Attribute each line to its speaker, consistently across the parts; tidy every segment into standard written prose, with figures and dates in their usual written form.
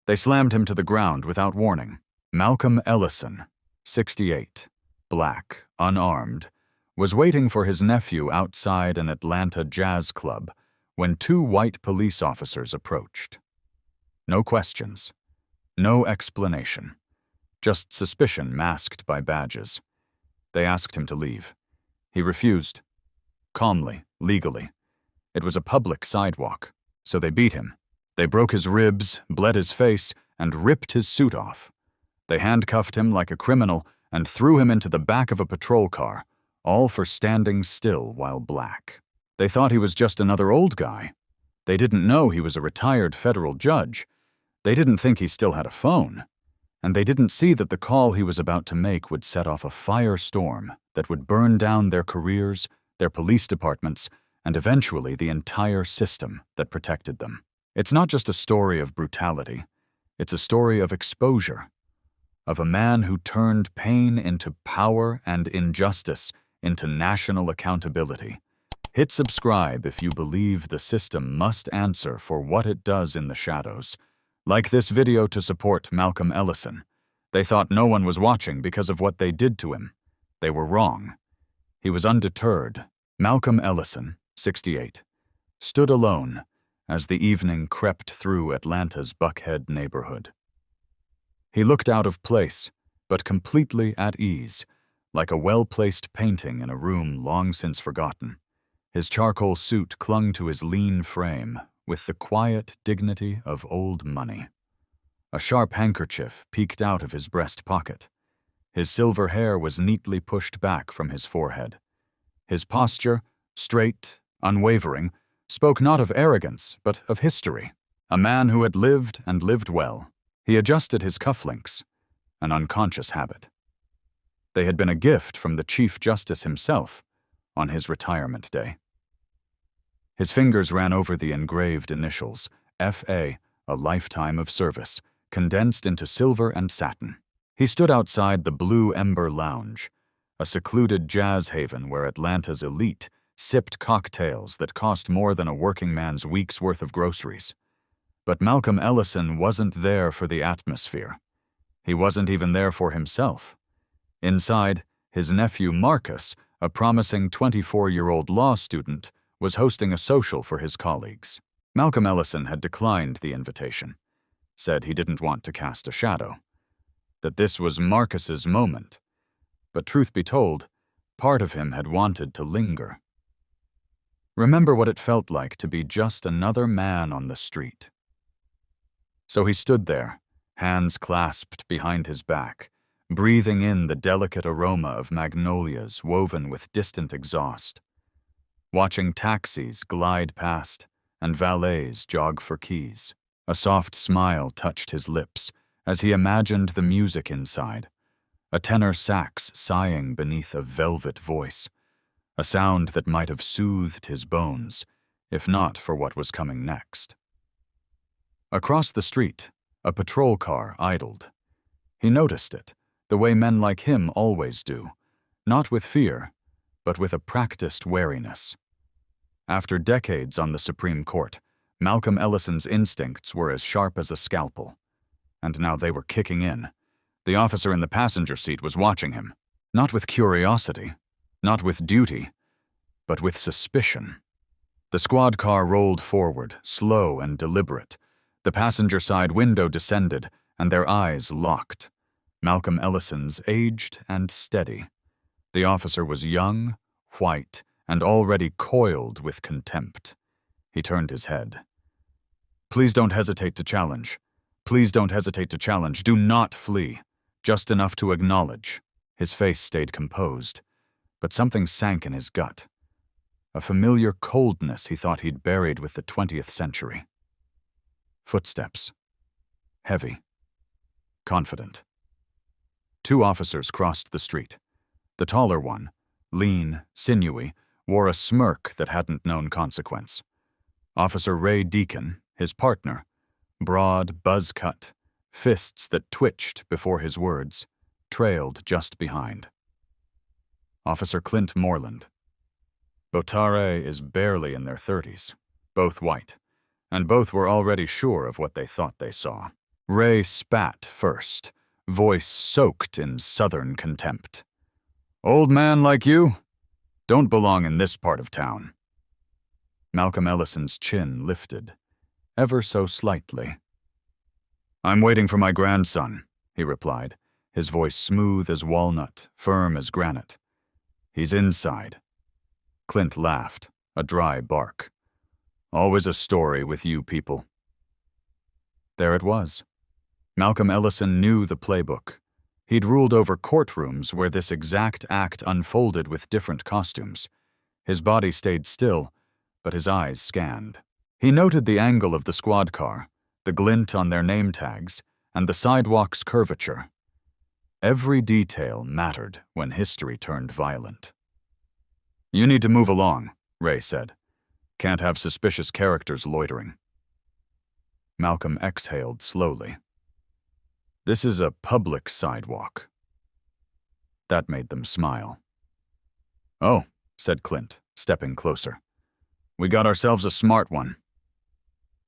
Speaker 1: They slammed him to the ground without warning. Malcolm Ellison, 68, black, unarmed, was waiting for his nephew outside an Atlanta jazz club when two white police officers approached. No questions, no explanation, just suspicion masked by badges. They asked him to leave. He refused. Calmly, legally. It was a public sidewalk, so they beat him. They broke his ribs, bled his face, and ripped his suit off. They handcuffed him like a criminal and threw him into the back of a patrol car, all for standing still while black. They thought he was just another old guy. They didn't know he was a retired federal judge. They didn't think he still had a phone. And they didn't see that the call he was about to make would set off a firestorm that would burn down their careers, their police departments, and eventually the entire system that protected them. It's not just a story of brutality. It's a story of exposure, of a man who turned pain into power and injustice into national accountability. Hit subscribe if you believe the system must answer for what it does in the shadows. Like this video to support Malcolm Ellison. They thought no one was watching because of what they did to him. They were wrong. He was undeterred. Malcolm Ellison, 68, stood alone as the evening crept through Atlanta's Buckhead neighborhood. He looked out of place, but completely at ease, like a well-placed painting in a room long since forgotten. His charcoal suit clung to his lean frame with the quiet dignity of old money. A sharp handkerchief peeked out of his breast pocket. His silver hair was neatly pushed back from his forehead. His posture, straight, unwavering, spoke not of arrogance, but of history. A man who had lived and lived well. He adjusted his cufflinks, an unconscious habit. They had been a gift from the Chief Justice himself on his retirement day. His fingers ran over the engraved initials, F.A., a lifetime of service, condensed into silver and satin. He stood outside the Blue Ember Lounge, a secluded jazz haven where Atlanta's elite sipped cocktails that cost more than a working man's week's worth of groceries. But Malcolm Ellison wasn't there for the atmosphere. He wasn't even there for himself. Inside, his nephew Marcus, a promising 24-year-old law student, was hosting a social for his colleagues. Malcolm Ellison had declined the invitation, said he didn't want to cast a shadow, that this was Marcus's moment. But truth be told, part of him had wanted to linger. Remember what it felt like to be just another man on the street. So he stood there, hands clasped behind his back, breathing in the delicate aroma of magnolias woven with distant exhaust, watching taxis glide past and valets jog for keys. A soft smile touched his lips as he imagined the music inside, a tenor sax sighing beneath a velvet voice, a sound that might have soothed his bones, if not for what was coming next. Across the street, a patrol car idled. He noticed it, the way men like him always do, not with fear, but with a practiced wariness. After decades on the Supreme Court, Malcolm Ellison's instincts were as sharp as a scalpel. And now they were kicking in. The officer in the passenger seat was watching him, not with curiosity, not with duty, but with suspicion. The squad car rolled forward, slow and deliberate. The passenger side window descended, and their eyes locked. Malcolm Ellison's aged and steady. The officer was young, white, and already coiled with contempt. He turned his head. "Please don't hesitate to challenge. Please don't hesitate to challenge. Do not flee. Just enough to acknowledge." His face stayed composed, but something sank in his gut. A familiar coldness he thought he'd buried with the 20th century. Footsteps. Heavy. Confident. Two officers crossed the street. The taller one, lean, sinewy, wore a smirk that hadn't known consequence. Officer Ray Deacon, his partner, broad, buzz-cut, fists that twitched before his words, trailed just behind. Officer Clint Moreland. Botare is barely in their 30s, both white, and both were already sure of what they thought they saw. Ray spat first, voice soaked in Southern contempt. "Old man like you? Don't belong in this part of town." Malcolm Ellison's chin lifted, ever so slightly. "I'm waiting for my grandson," he replied, his voice smooth as walnut, firm as granite. "He's inside." Clint laughed, a dry bark. "Always a story with you people." There it was. Malcolm Ellison knew the playbook. He'd ruled over courtrooms where this exact act unfolded with different costumes. His body stayed still, but his eyes scanned. He noted the angle of the squad car, the glint on their name tags, and the sidewalk's curvature. Every detail mattered when history turned violent. "You need to move along," Ray said. "Can't have suspicious characters loitering." Malcolm exhaled slowly. "This is a public sidewalk." That made them smile. "Oh," said Clint, stepping closer. "We got ourselves a smart one."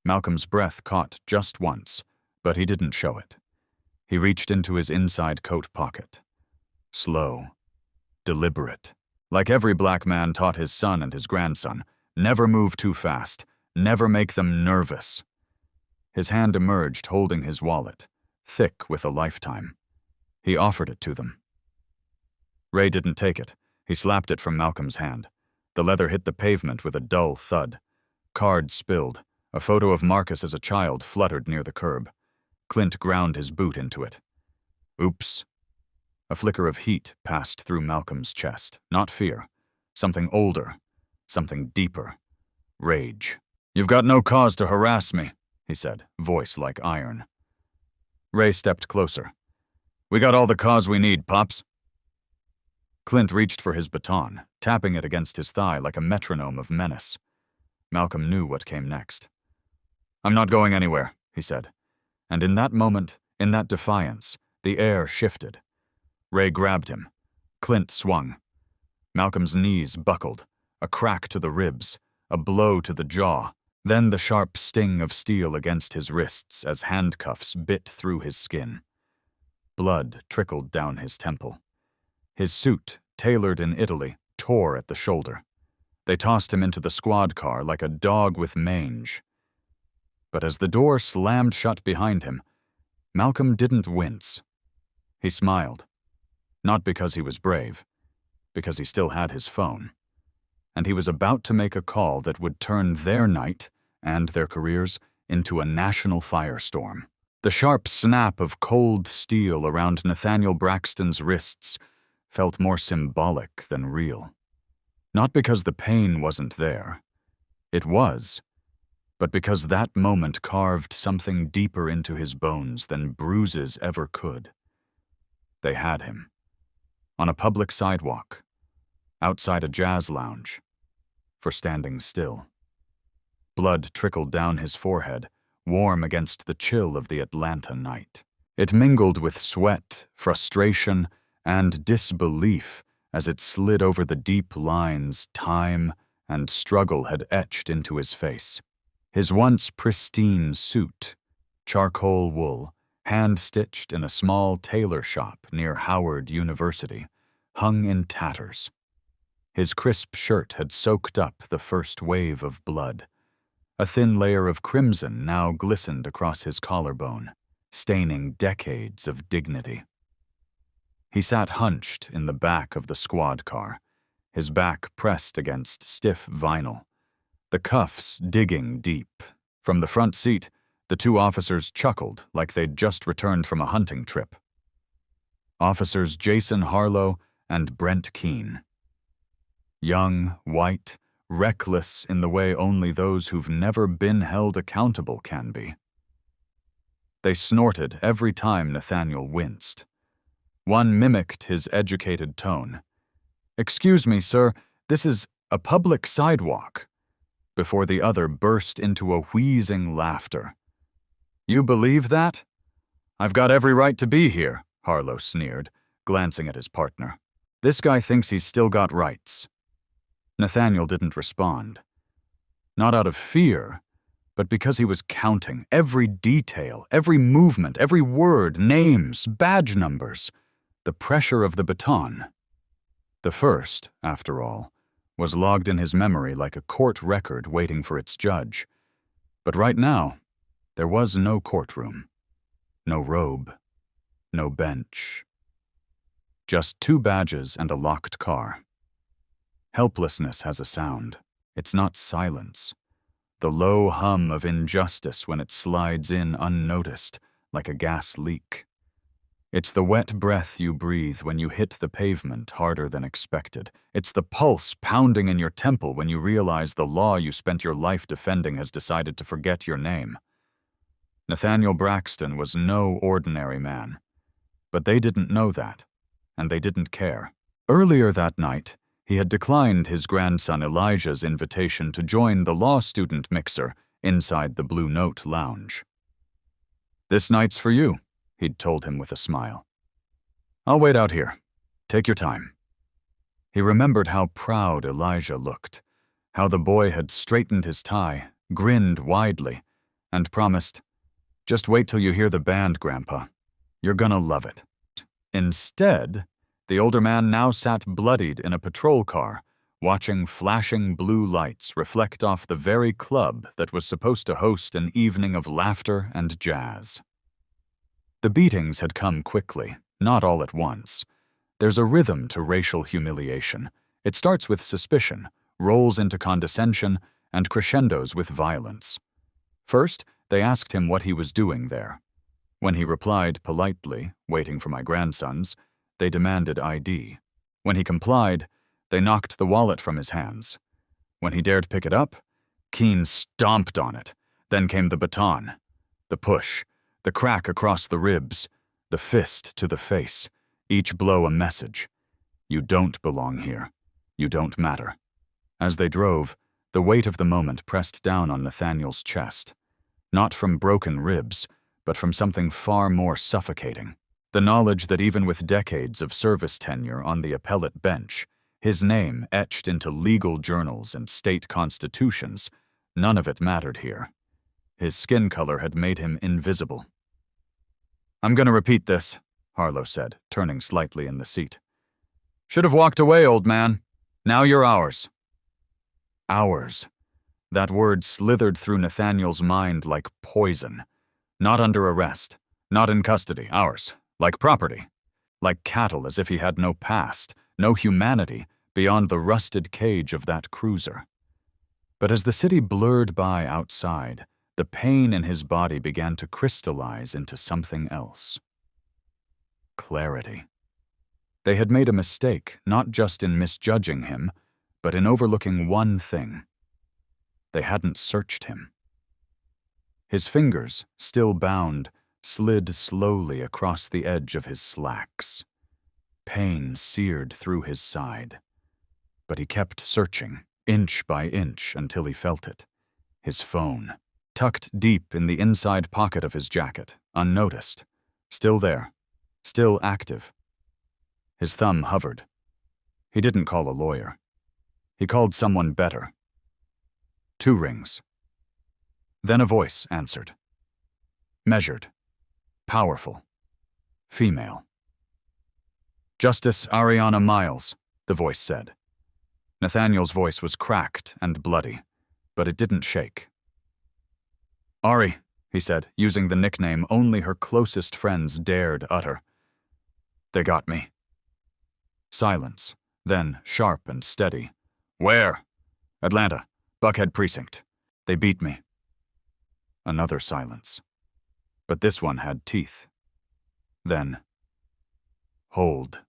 Speaker 1: Malcolm's breath caught just once, but he didn't show it. He reached into his inside coat pocket. Slow, deliberate, like every black man taught his son and his grandson, never move too fast, never make them nervous. His hand emerged holding his wallet, thick with a lifetime. He offered it to them. Ray didn't take it. He slapped it from Malcolm's hand. The leather hit the pavement with a dull thud. Cards spilled. A photo of Marcus as a child fluttered near the curb. Clint ground his boot into it. "Oops." A flicker of heat passed through Malcolm's chest. Not fear. Something older. Something deeper. Rage. "You've got no cause to harass me," he said, voice like iron. Ray stepped closer. "We got all the cause we need, Pops." Clint reached for his baton, tapping it against his thigh like a metronome of menace. Malcolm knew what came next. "I'm not going anywhere," he said. And in that moment, in that defiance, the air shifted. Ray grabbed him. Clint swung. Malcolm's knees buckled, a crack to the ribs, a blow to the jaw, then the sharp sting of steel against his wrists as handcuffs bit through his skin. Blood trickled down his temple. His suit, tailored in Italy, tore at the shoulder. They tossed him into the squad car like a dog with mange. But as the door slammed shut behind him, Malcolm didn't wince. He smiled. Not because he was brave, because he still had his phone. And he was about to make a call that would turn their night and their careers into a national firestorm. The sharp snap of cold steel around Nathaniel Braxton's wrists felt more symbolic than real. Not because the pain wasn't there. It was. But because that moment carved something deeper into his bones than bruises ever could. They had him. On a public sidewalk. Outside a jazz lounge. For standing still. Blood trickled down his forehead, warm against the chill of the Atlanta night. It mingled with sweat, frustration, and disbelief as it slid over the deep lines time and struggle had etched into his face. His once pristine suit, charcoal wool, hand-stitched in a small tailor shop near Howard University, hung in tatters. His crisp shirt had soaked up the first wave of blood. A thin layer of crimson now glistened across his collarbone, staining decades of dignity. He sat hunched in the back of the squad car, his back pressed against stiff vinyl, the cuffs digging deep. From the front seat, the two officers chuckled like they'd just returned from a hunting trip. Officers Jason Harlow and Brent Keene. Young, white, reckless in the way only those who've never been held accountable can be. They snorted every time Nathaniel winced. One mimicked his educated tone. "Excuse me, sir, this is a public sidewalk," before the other burst into a wheezing laughter. "You believe that? I've got every right to be here," Harlow sneered, glancing at his partner. "This guy thinks he's still got rights." Nathaniel didn't respond. Not out of fear, but because he was counting every detail, every movement, every word, names, badge numbers, the pressure of the baton. The first, after all, was logged in his memory like a court record waiting for its judge. But right now, there was no courtroom, no robe, no bench. Just 2 badges and a locked car. Helplessness has a sound. It's not silence. The low hum of injustice when it slides in unnoticed, like a gas leak. It's the wet breath you breathe when you hit the pavement harder than expected. It's the pulse pounding in your temple when you realize the law you spent your life defending has decided to forget your name. Nathaniel Braxton was no ordinary man. But they didn't know that, and they didn't care. Earlier that night, he had declined his grandson Elijah's invitation to join the law student mixer inside the Blue Note lounge. "This night's for you," he'd told him with a smile. "I'll wait out here. Take your time." He remembered how proud Elijah looked, how the boy had straightened his tie, grinned widely, and promised, "Just wait till you hear the band, Grandpa. You're gonna love it." Instead, the older man now sat bloodied in a patrol car, watching flashing blue lights reflect off the very club that was supposed to host an evening of laughter and jazz. The beatings had come quickly, not all at once. There's a rhythm to racial humiliation. It starts with suspicion, rolls into condescension, and crescendos with violence. First, they asked him what he was doing there. When he replied politely, "Waiting for my grandsons," they demanded ID. When he complied, they knocked the wallet from his hands. When he dared pick it up, Keene stomped on it. Then came the baton, the push, the crack across the ribs, the fist to the face, each blow a message. You don't belong here. You don't matter. As they drove, the weight of the moment pressed down on Nathaniel's chest. Not from broken ribs, but from something far more suffocating. The knowledge that even with decades of service tenure on the appellate bench, his name etched into legal journals and state constitutions, none of it mattered here. His skin color had made him invisible. "I'm gonna repeat this," Harlow said, turning slightly in the seat. "Should have walked away, old man. Now you're ours." Ours. That word slithered through Nathaniel's mind like poison. Not under arrest, not in custody, ours. Like property. Like cattle, as if he had no past, no humanity, beyond the rusted cage of that cruiser. But as the city blurred by outside, the pain in his body began to crystallize into something else. Clarity. They had made a mistake, not just in misjudging him, but in overlooking one thing. They hadn't searched him. His fingers, still bound, slid slowly across the edge of his slacks. Pain seared through his side. But he kept searching, inch by inch, until he felt it. His phone, tucked deep in the inside pocket of his jacket, unnoticed. Still there, still active. His thumb hovered. He didn't call a lawyer. He called someone better. 2 rings. Then a voice answered. Measured. Powerful. Female. "Justice Ariana Miles," the voice said. Nathaniel's voice was cracked and bloody, but it didn't shake. "Ari," he said, using the nickname only her closest friends dared utter. "They got me." Silence, then sharp and steady. "Where?" "Atlanta, Buckhead Precinct. They beat me." Another silence. But this one had teeth. Then, "Hold."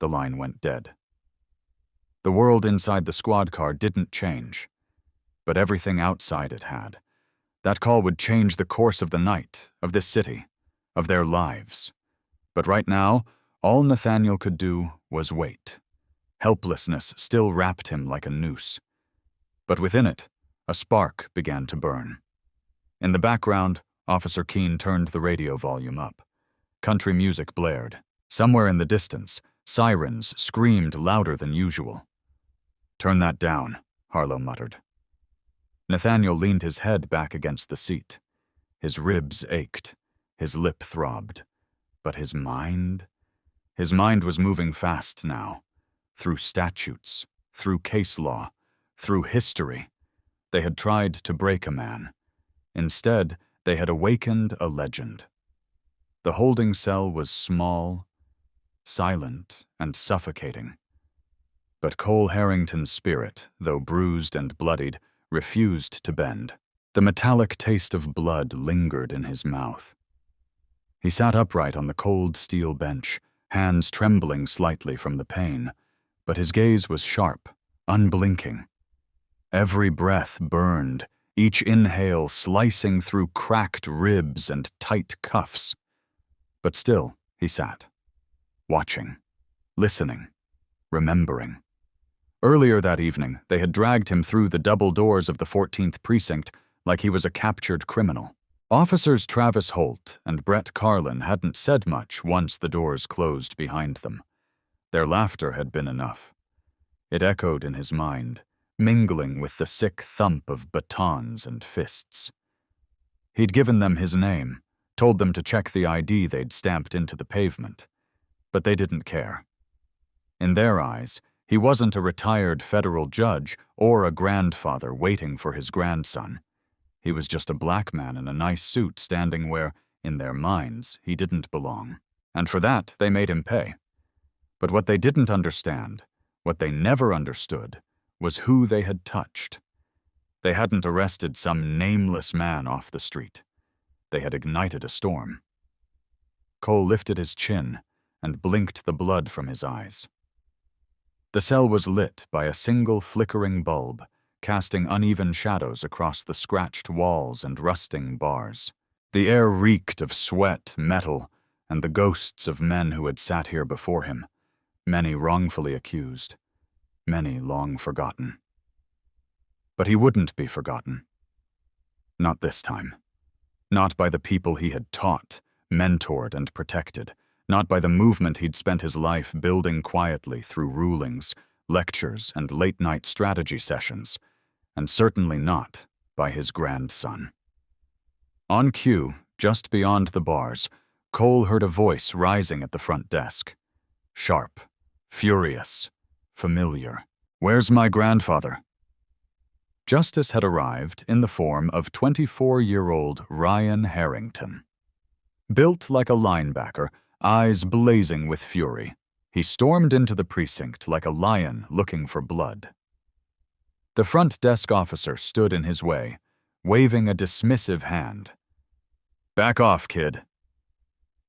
Speaker 1: The line went dead. The world inside the squad car didn't change, but everything outside it had. That call would change the course of the night, of this city, of their lives. But right now, all Nathaniel could do was wait. Helplessness still wrapped him like a noose. But within it, a spark began to burn. In the background, Officer Keene turned the radio volume up. Country music blared. Somewhere in the distance, sirens screamed louder than usual. "Turn that down," Harlow muttered. Nathaniel leaned his head back against the seat. His ribs ached. His lip throbbed. But his mind? His mind was moving fast now. Through statutes, through case law, through history. They had tried to break a man. Instead, they had awakened a legend. The holding cell was small, silent, and suffocating. But Cole Harrington's spirit, though bruised and bloodied, refused to bend. The metallic taste of blood lingered in his mouth. He sat upright on the cold steel bench, hands trembling slightly from the pain, but his gaze was sharp, unblinking. Every breath burned, each inhale slicing through cracked ribs and tight cuffs. But still, he sat, watching, listening, remembering. Earlier that evening, they had dragged him through the double doors of the 14th precinct like he was a captured criminal. Officers Travis Holt and Brett Carlin hadn't said much once the doors closed behind them. Their laughter had been enough. It echoed in his mind, mingling with the sick thump of batons and fists. He'd given them his name, told them to check the ID they'd stamped into the pavement. But they didn't care. In their eyes, he wasn't a retired federal judge or a grandfather waiting for his grandson. He was just a black man in a nice suit standing where, in their minds, he didn't belong. And for that, they made him pay. But what they didn't understand, what they never understood, was who they had touched. They hadn't arrested some nameless man off the street. They had ignited a storm. Cole lifted his chin and blinked the blood from his eyes. The cell was lit by a single flickering bulb, casting uneven shadows across the scratched walls and rusting bars. The air reeked of sweat, metal, and the ghosts of men who had sat here before him, many wrongfully accused, many long forgotten. But he wouldn't be forgotten. Not this time. Not by the people he had taught, mentored, and protected. Not by the movement he'd spent his life building quietly through rulings, lectures, and late-night strategy sessions. And certainly not by his grandson. On cue, just beyond the bars, Cole heard a voice rising at the front desk. Sharp, furious, familiar. "Where's my grandfather?" Justice had arrived in the form of 24-year-old Ryan Harrington. Built like a linebacker, eyes blazing with fury, he stormed into the precinct like a lion looking for blood. The front desk officer stood in his way, waving a dismissive hand. "Back off, kid."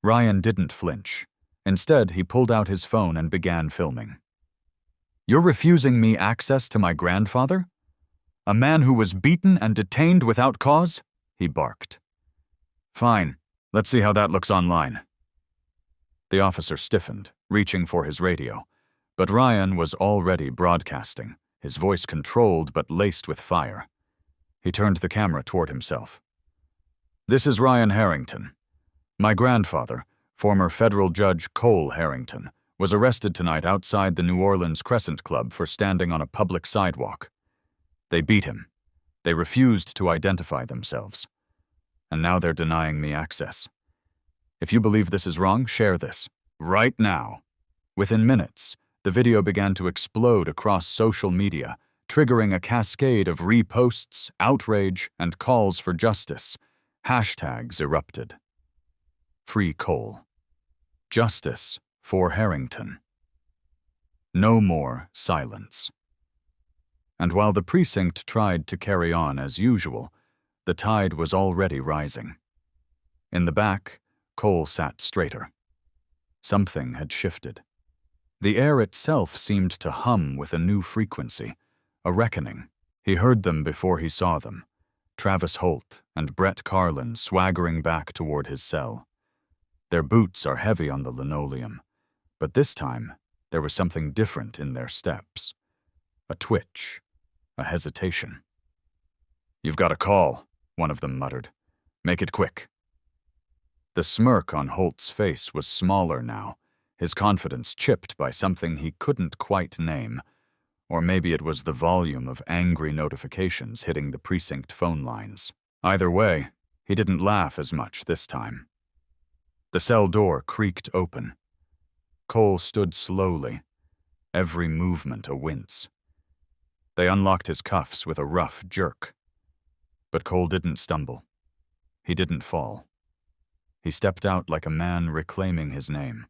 Speaker 1: Ryan didn't flinch. Instead, he pulled out his phone and began filming. "You're refusing me access to my grandfather? A man who was beaten and detained without cause?" he barked. "Fine. Let's see how that looks online." The officer stiffened, reaching for his radio, but Ryan was already broadcasting, his voice controlled but laced with fire. He turned the camera toward himself. "This is Ryan Harrington. My grandfather, former federal judge Cole Harrington, was arrested tonight outside the New Orleans Crescent Club for standing on a public sidewalk. They beat him. They refused to identify themselves. And now they're denying me access. If you believe this is wrong, share this. Right now." Within minutes, the video began to explode across social media, triggering a cascade of reposts, outrage, and calls for justice. Hashtags erupted. Free Cole. Justice for Harrington. No more silence. And while the precinct tried to carry on as usual, the tide was already rising. In the back, Cole sat straighter. Something had shifted. The air itself seemed to hum with a new frequency, a reckoning. He heard them before he saw them, Travis Holt and Brett Carlin swaggering back toward his cell. Their boots are heavy on the linoleum, but this time there was something different in their steps. A twitch, a hesitation. "You've got a call," one of them muttered. "Make it quick." The smirk on Holt's face was smaller now, his confidence chipped by something he couldn't quite name. Or maybe it was the volume of angry notifications hitting the precinct phone lines. Either way, he didn't laugh as much this time. The cell door creaked open. Cole stood slowly, every movement a wince. They unlocked his cuffs with a rough jerk. But Cole didn't stumble. He didn't fall. He stepped out like a man reclaiming his name.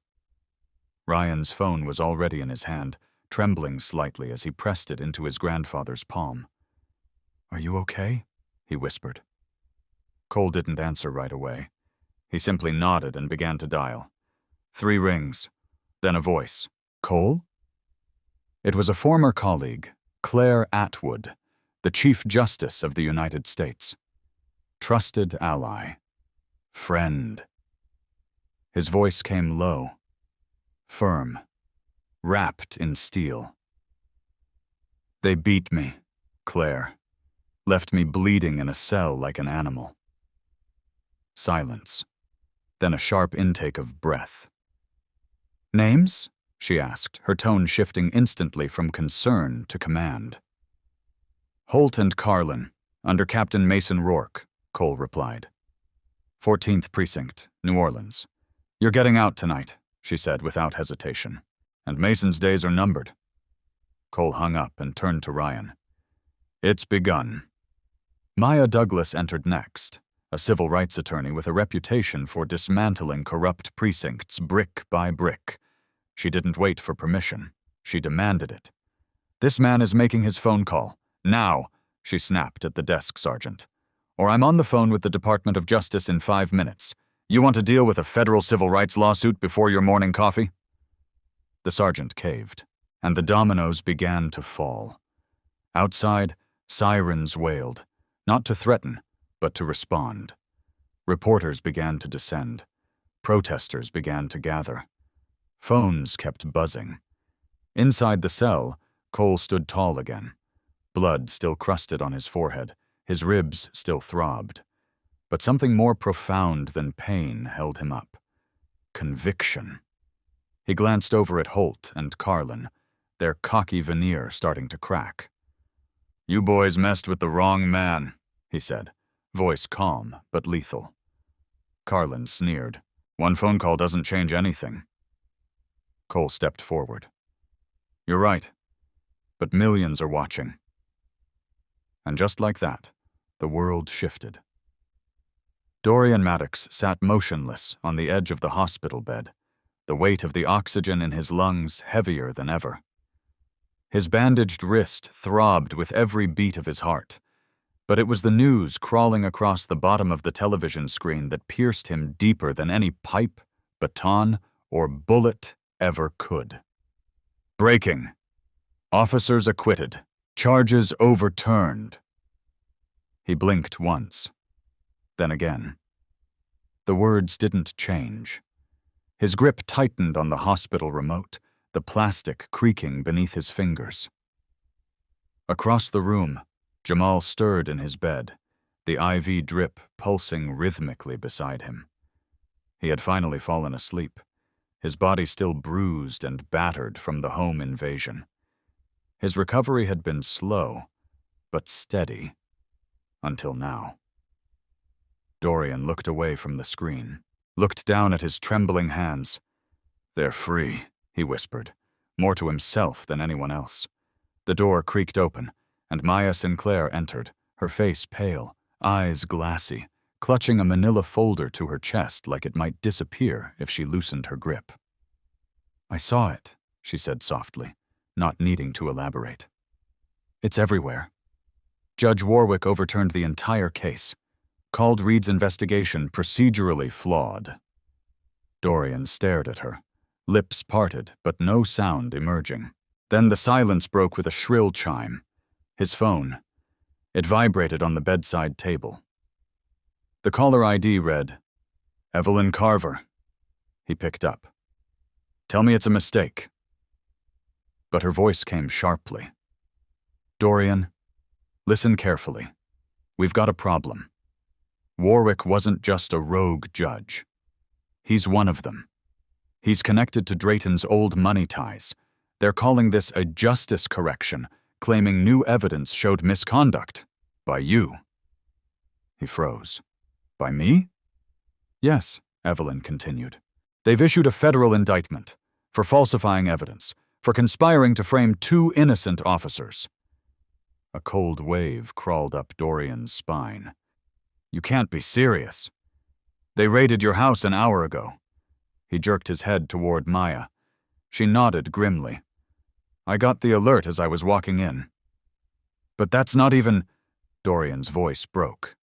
Speaker 1: Ryan's phone was already in his hand, trembling slightly as he pressed it into his grandfather's palm. "Are you okay?" he whispered. Cole didn't answer right away. He simply nodded and began to dial. 3 rings, then a voice. "Cole?" It was a former colleague, Claire Atwood, the Chief Justice of the United States. Trusted ally. Friend. His voice came low, firm, wrapped in steel. "They beat me, Claire. Left me bleeding in a cell like an animal." Silence, then a sharp intake of breath. "Names?" she asked, her tone shifting instantly from concern to command. "Holt and Carlin, under Captain Mason Rourke," Cole replied. 14th Precinct, New Orleans. "You're getting out tonight," she said without hesitation. "And Mason's days are numbered." Cole hung up and turned to Ryan. "It's begun." Maya Douglas entered next, a civil rights attorney with a reputation for dismantling corrupt precincts brick by brick. She didn't wait for permission. She demanded it. "This man is making his phone call. Now," she snapped at the desk sergeant. "Or I'm on the phone with the Department of Justice in 5 minutes. You want to deal with a federal civil rights lawsuit before your morning coffee?" The sergeant caved, and the dominoes began to fall. Outside, sirens wailed, not to threaten, but to respond. Reporters began to descend. Protesters began to gather. Phones kept buzzing. Inside the cell, Cole stood tall again. Blood still crusted on his forehead, his ribs still throbbed. But something more profound than pain held him up. Conviction. He glanced over at Holt and Carlin, their cocky veneer starting to crack. "You boys messed with the wrong man," he said, voice calm but lethal. Carlin sneered. "One phone call doesn't change anything." Cole stepped forward. "You're right, but millions are watching." And just like that, the world shifted. Dorian Maddox sat motionless on the edge of the hospital bed, the weight of the oxygen in his lungs heavier than ever. His bandaged wrist throbbed with every beat of his heart, but it was the news crawling across the bottom of the television screen that pierced him deeper than any pipe, baton, or bullet ever could. Breaking. Officers acquitted. Charges overturned. He blinked once, then again. The words didn't change. His grip tightened on the hospital remote, the plastic creaking beneath his fingers. Across the room, Jamal stirred in his bed, the IV drip pulsing rhythmically beside him. He had finally fallen asleep, his body still bruised and battered from the home invasion. His recovery had been slow, but steady, until now. Dorian looked away from the screen, looked down at his trembling hands. "They're free," he whispered, more to himself than anyone else. The door creaked open, and Maya Sinclair entered, her face pale, eyes glassy, clutching a manila folder to her chest like it might disappear if she loosened her grip. "I saw it," she said softly, not needing to elaborate. "It's everywhere. Judge Warwick overturned the entire case, called Reed's investigation procedurally flawed." Dorian stared at her, lips parted but no sound emerging. Then the silence broke with a shrill chime. His phone. It vibrated on the bedside table. The caller ID read, "Evelyn Carver." He picked up. "Tell me it's a mistake." But her voice came sharply. "Dorian, listen carefully. We've got a problem. Warwick wasn't just a rogue judge. He's one of them. He's connected to Drayton's old money ties, They're calling this a justice correction, claiming new evidence showed misconduct. By you." He froze. "By me?" "Yes," Evelyn continued. "They've issued a federal indictment for falsifying evidence, for conspiring to frame 2 innocent officers." A cold wave crawled up Dorian's spine. "You can't be serious. They raided your house an hour ago." He jerked his head toward Maya. She nodded grimly. "I got the alert as I was walking in." "But that's not even—" Dorian's voice broke.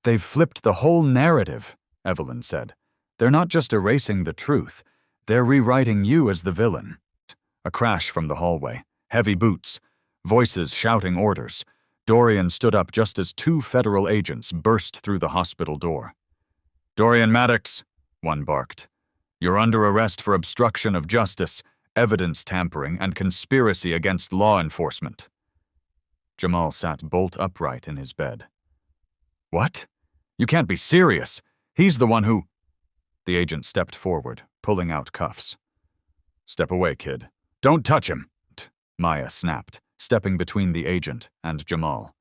Speaker 1: "They've flipped the whole narrative," Evelyn said. "They're not just erasing the truth. They're rewriting you as the villain." A crash from the hallway. Heavy boots. Voices shouting orders. Dorian stood up just as 2 federal agents burst through the hospital door. "Dorian Maddox," one barked. "You're under arrest for obstruction of justice, evidence tampering, and conspiracy against law enforcement." Jamal sat bolt upright in his bed. "What? You can't be serious. He's the one who—" The agent stepped forward, pulling out cuffs. "Step away, kid. Don't touch him," Maya snapped, stepping between the agent and Jamal.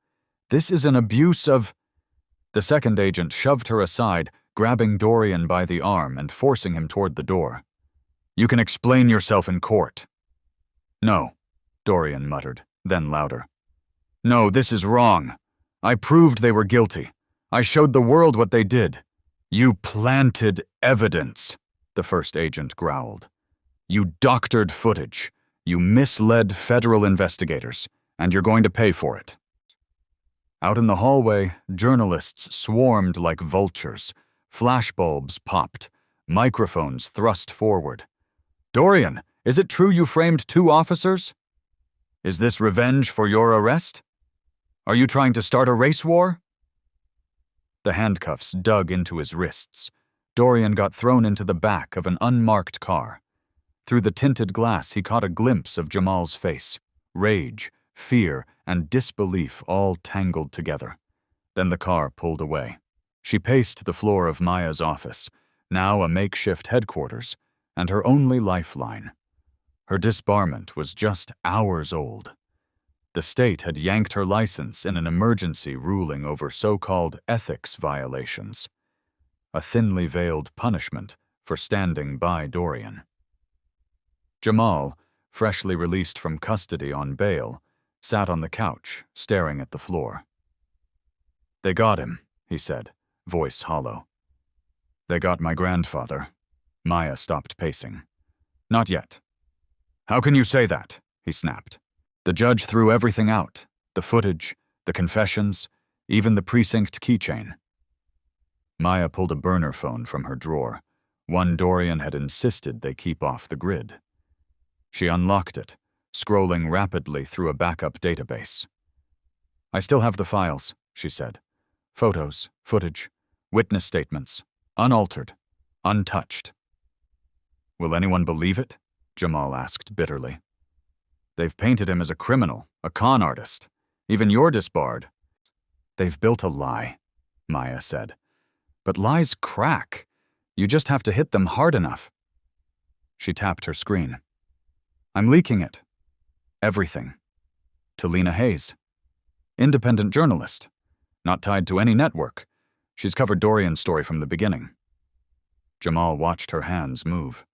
Speaker 1: "This is an abuse of—" The second agent shoved her aside, grabbing Dorian by the arm and forcing him toward the door. "You can explain yourself in court." "No," Dorian muttered, then louder. "No, this is wrong. I proved they were guilty. I showed the world what they did." "You planted evidence," the first agent growled. "You doctored footage. You misled federal investigators, and you're going to pay for it." Out in the hallway, journalists swarmed like vultures. Flashbulbs popped. Microphones thrust forward. "Dorian, is it true you framed 2 officers? Is this revenge for your arrest? Are you trying to start a race war?" The handcuffs dug into his wrists. Dorian got thrown into the back of an unmarked car. Through the tinted glass, he caught a glimpse of Jamal's face. Rage, fear, and disbelief all tangled together. Then the car pulled away. She paced the floor of Maya's office, now a makeshift headquarters, and her only lifeline. Her disbarment was just hours old. The state had yanked her license in an emergency ruling over so-called ethics violations. A thinly veiled punishment for standing by Dorian. Jamal, freshly released from custody on bail, sat on the couch, staring at the floor. "They got him," he said, voice hollow. "They got my grandfather." Maya stopped pacing. "Not yet." "How can you say that?" he snapped. "The judge threw everything out. The footage, the confessions, even the precinct keychain." Maya pulled a burner phone from her drawer, one Dorian had insisted they keep off the grid. She unlocked it, scrolling rapidly through a backup database. "I still have the files," she said. "Photos, footage, witness statements, unaltered, untouched." "Will anyone believe it?" Jamal asked bitterly. "They've painted him as a criminal, a con artist. Even you're disbarred." "They've built a lie," Maya said. "But lies crack. You just have to hit them hard enough." She tapped her screen. "I'm leaking it. Everything. To Lena Hayes. Independent journalist. Not tied to any network. She's covered Dorian's story from the beginning." Jamal watched her hands move.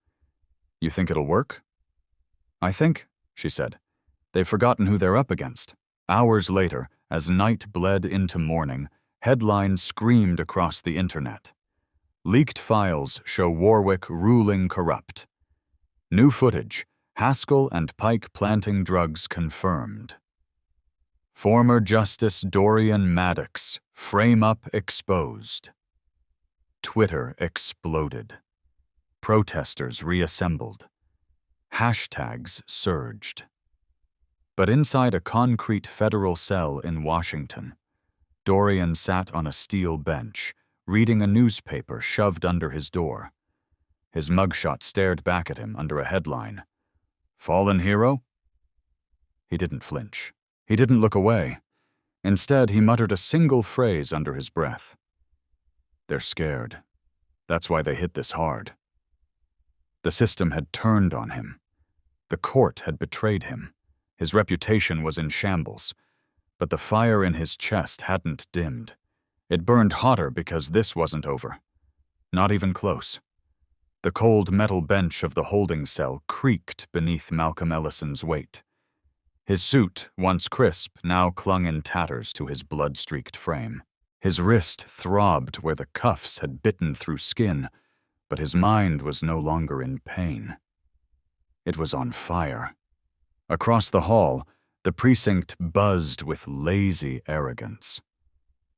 Speaker 1: "You think it'll work?" "I think," she said, "they've forgotten who they're up against." Hours later, as night bled into morning, headlines screamed across the internet. Leaked files show Warwick ruling corrupt. New footage, Haskell and Pike planting drugs confirmed. Former Justice Dorian Maddox, frame-up exposed. Twitter exploded. Protesters reassembled. Hashtags surged. But inside a concrete federal cell in Washington, Dorian sat on a steel bench, reading a newspaper shoved under his door. His mugshot stared back at him under a headline. "Fallen hero?" He didn't flinch. He didn't look away. Instead, he muttered a single phrase under his breath. "They're scared. That's why they hit this hard." The system had turned on him. The court had betrayed him. His reputation was in shambles. But the fire in his chest hadn't dimmed. It burned hotter because this wasn't over. Not even close. The cold metal bench of the holding cell creaked beneath Malcolm Ellison's weight. His suit, once crisp, now clung in tatters to his blood-streaked frame. His wrist throbbed where the cuffs had bitten through skin, but his mind was no longer in pain. It was on fire. Across the hall, the precinct buzzed with lazy arrogance.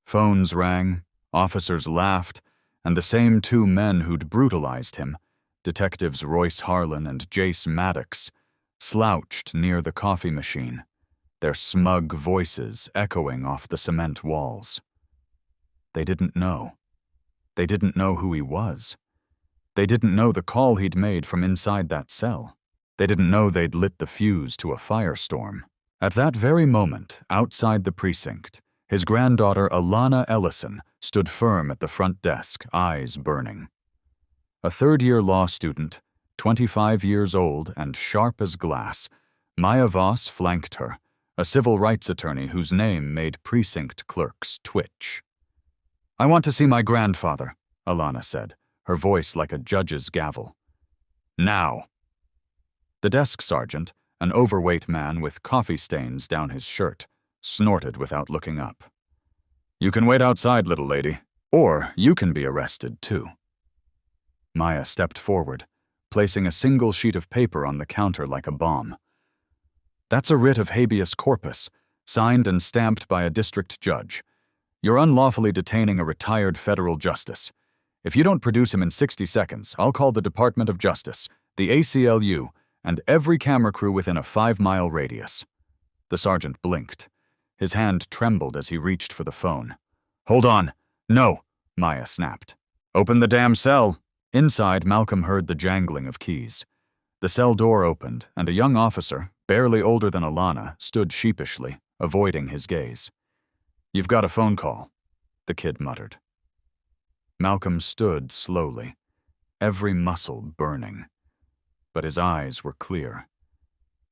Speaker 1: Phones rang, officers laughed, and the same two men who'd brutalized him, Detectives Royce Harlan and Jace Maddox, slouched near the coffee machine, their smug voices echoing off the cement walls. They didn't know. They didn't know who he was. They didn't know the call he'd made from inside that cell. They didn't know they'd lit the fuse to a firestorm. At that very moment, outside the precinct, his granddaughter Alana Ellison stood firm at the front desk, eyes burning. A third-year law student, 25 years old and sharp as glass, Maya Voss flanked her, a civil rights attorney whose name made precinct clerks twitch. "I want to see my grandfather," Alana said, her voice like a judge's gavel. "Now." The desk sergeant, an overweight man with coffee stains down his shirt, snorted without looking up. "You can wait outside, little lady, or you can be arrested, too." Maya stepped forward, placing a single sheet of paper on the counter like a bomb. "That's a writ of habeas corpus, signed and stamped by a district judge. You're unlawfully detaining a retired federal justice. If you don't produce him in 60 seconds, I'll call the Department of Justice, the ACLU, and every camera crew within a 5-mile radius." The sergeant blinked. His hand trembled as he reached for the phone. "Hold on. No," Maya snapped. "Open the damn cell." Inside, Malcolm heard the jangling of keys. The cell door opened, and a young officer, barely older than Alana, stood sheepishly, avoiding his gaze. "You've got a phone call," the kid muttered. Malcolm stood slowly, every muscle burning. But his eyes were clear.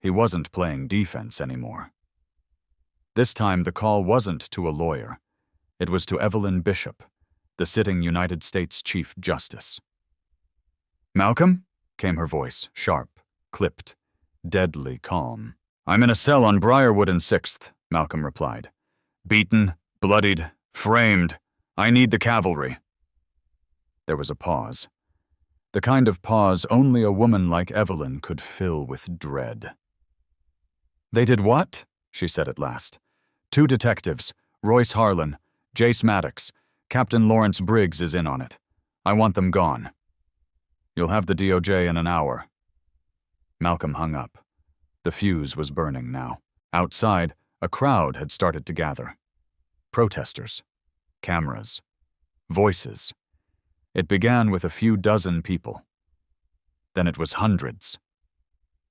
Speaker 1: He wasn't playing defense anymore. This time the call wasn't to a lawyer. It was to Evelyn Bishop, the sitting United States Chief Justice. "Malcolm?" came her voice, sharp, clipped, deadly calm. "I'm in a cell on Briarwood and 6th, Malcolm replied. "Beaten, bloodied, framed. I need the cavalry." There was a pause. The kind of pause only a woman like Evelyn could fill with dread. "They did what?" she said at last. "2 detectives, Royce Harlan, Jace Maddox. Captain Lawrence Briggs is in on it. I want them gone." "You'll have the DOJ in an hour." Malcolm hung up. The fuse was burning now. Outside, a crowd had started to gather. Protesters. Cameras. Voices. It began with a few dozen people. Then it was hundreds.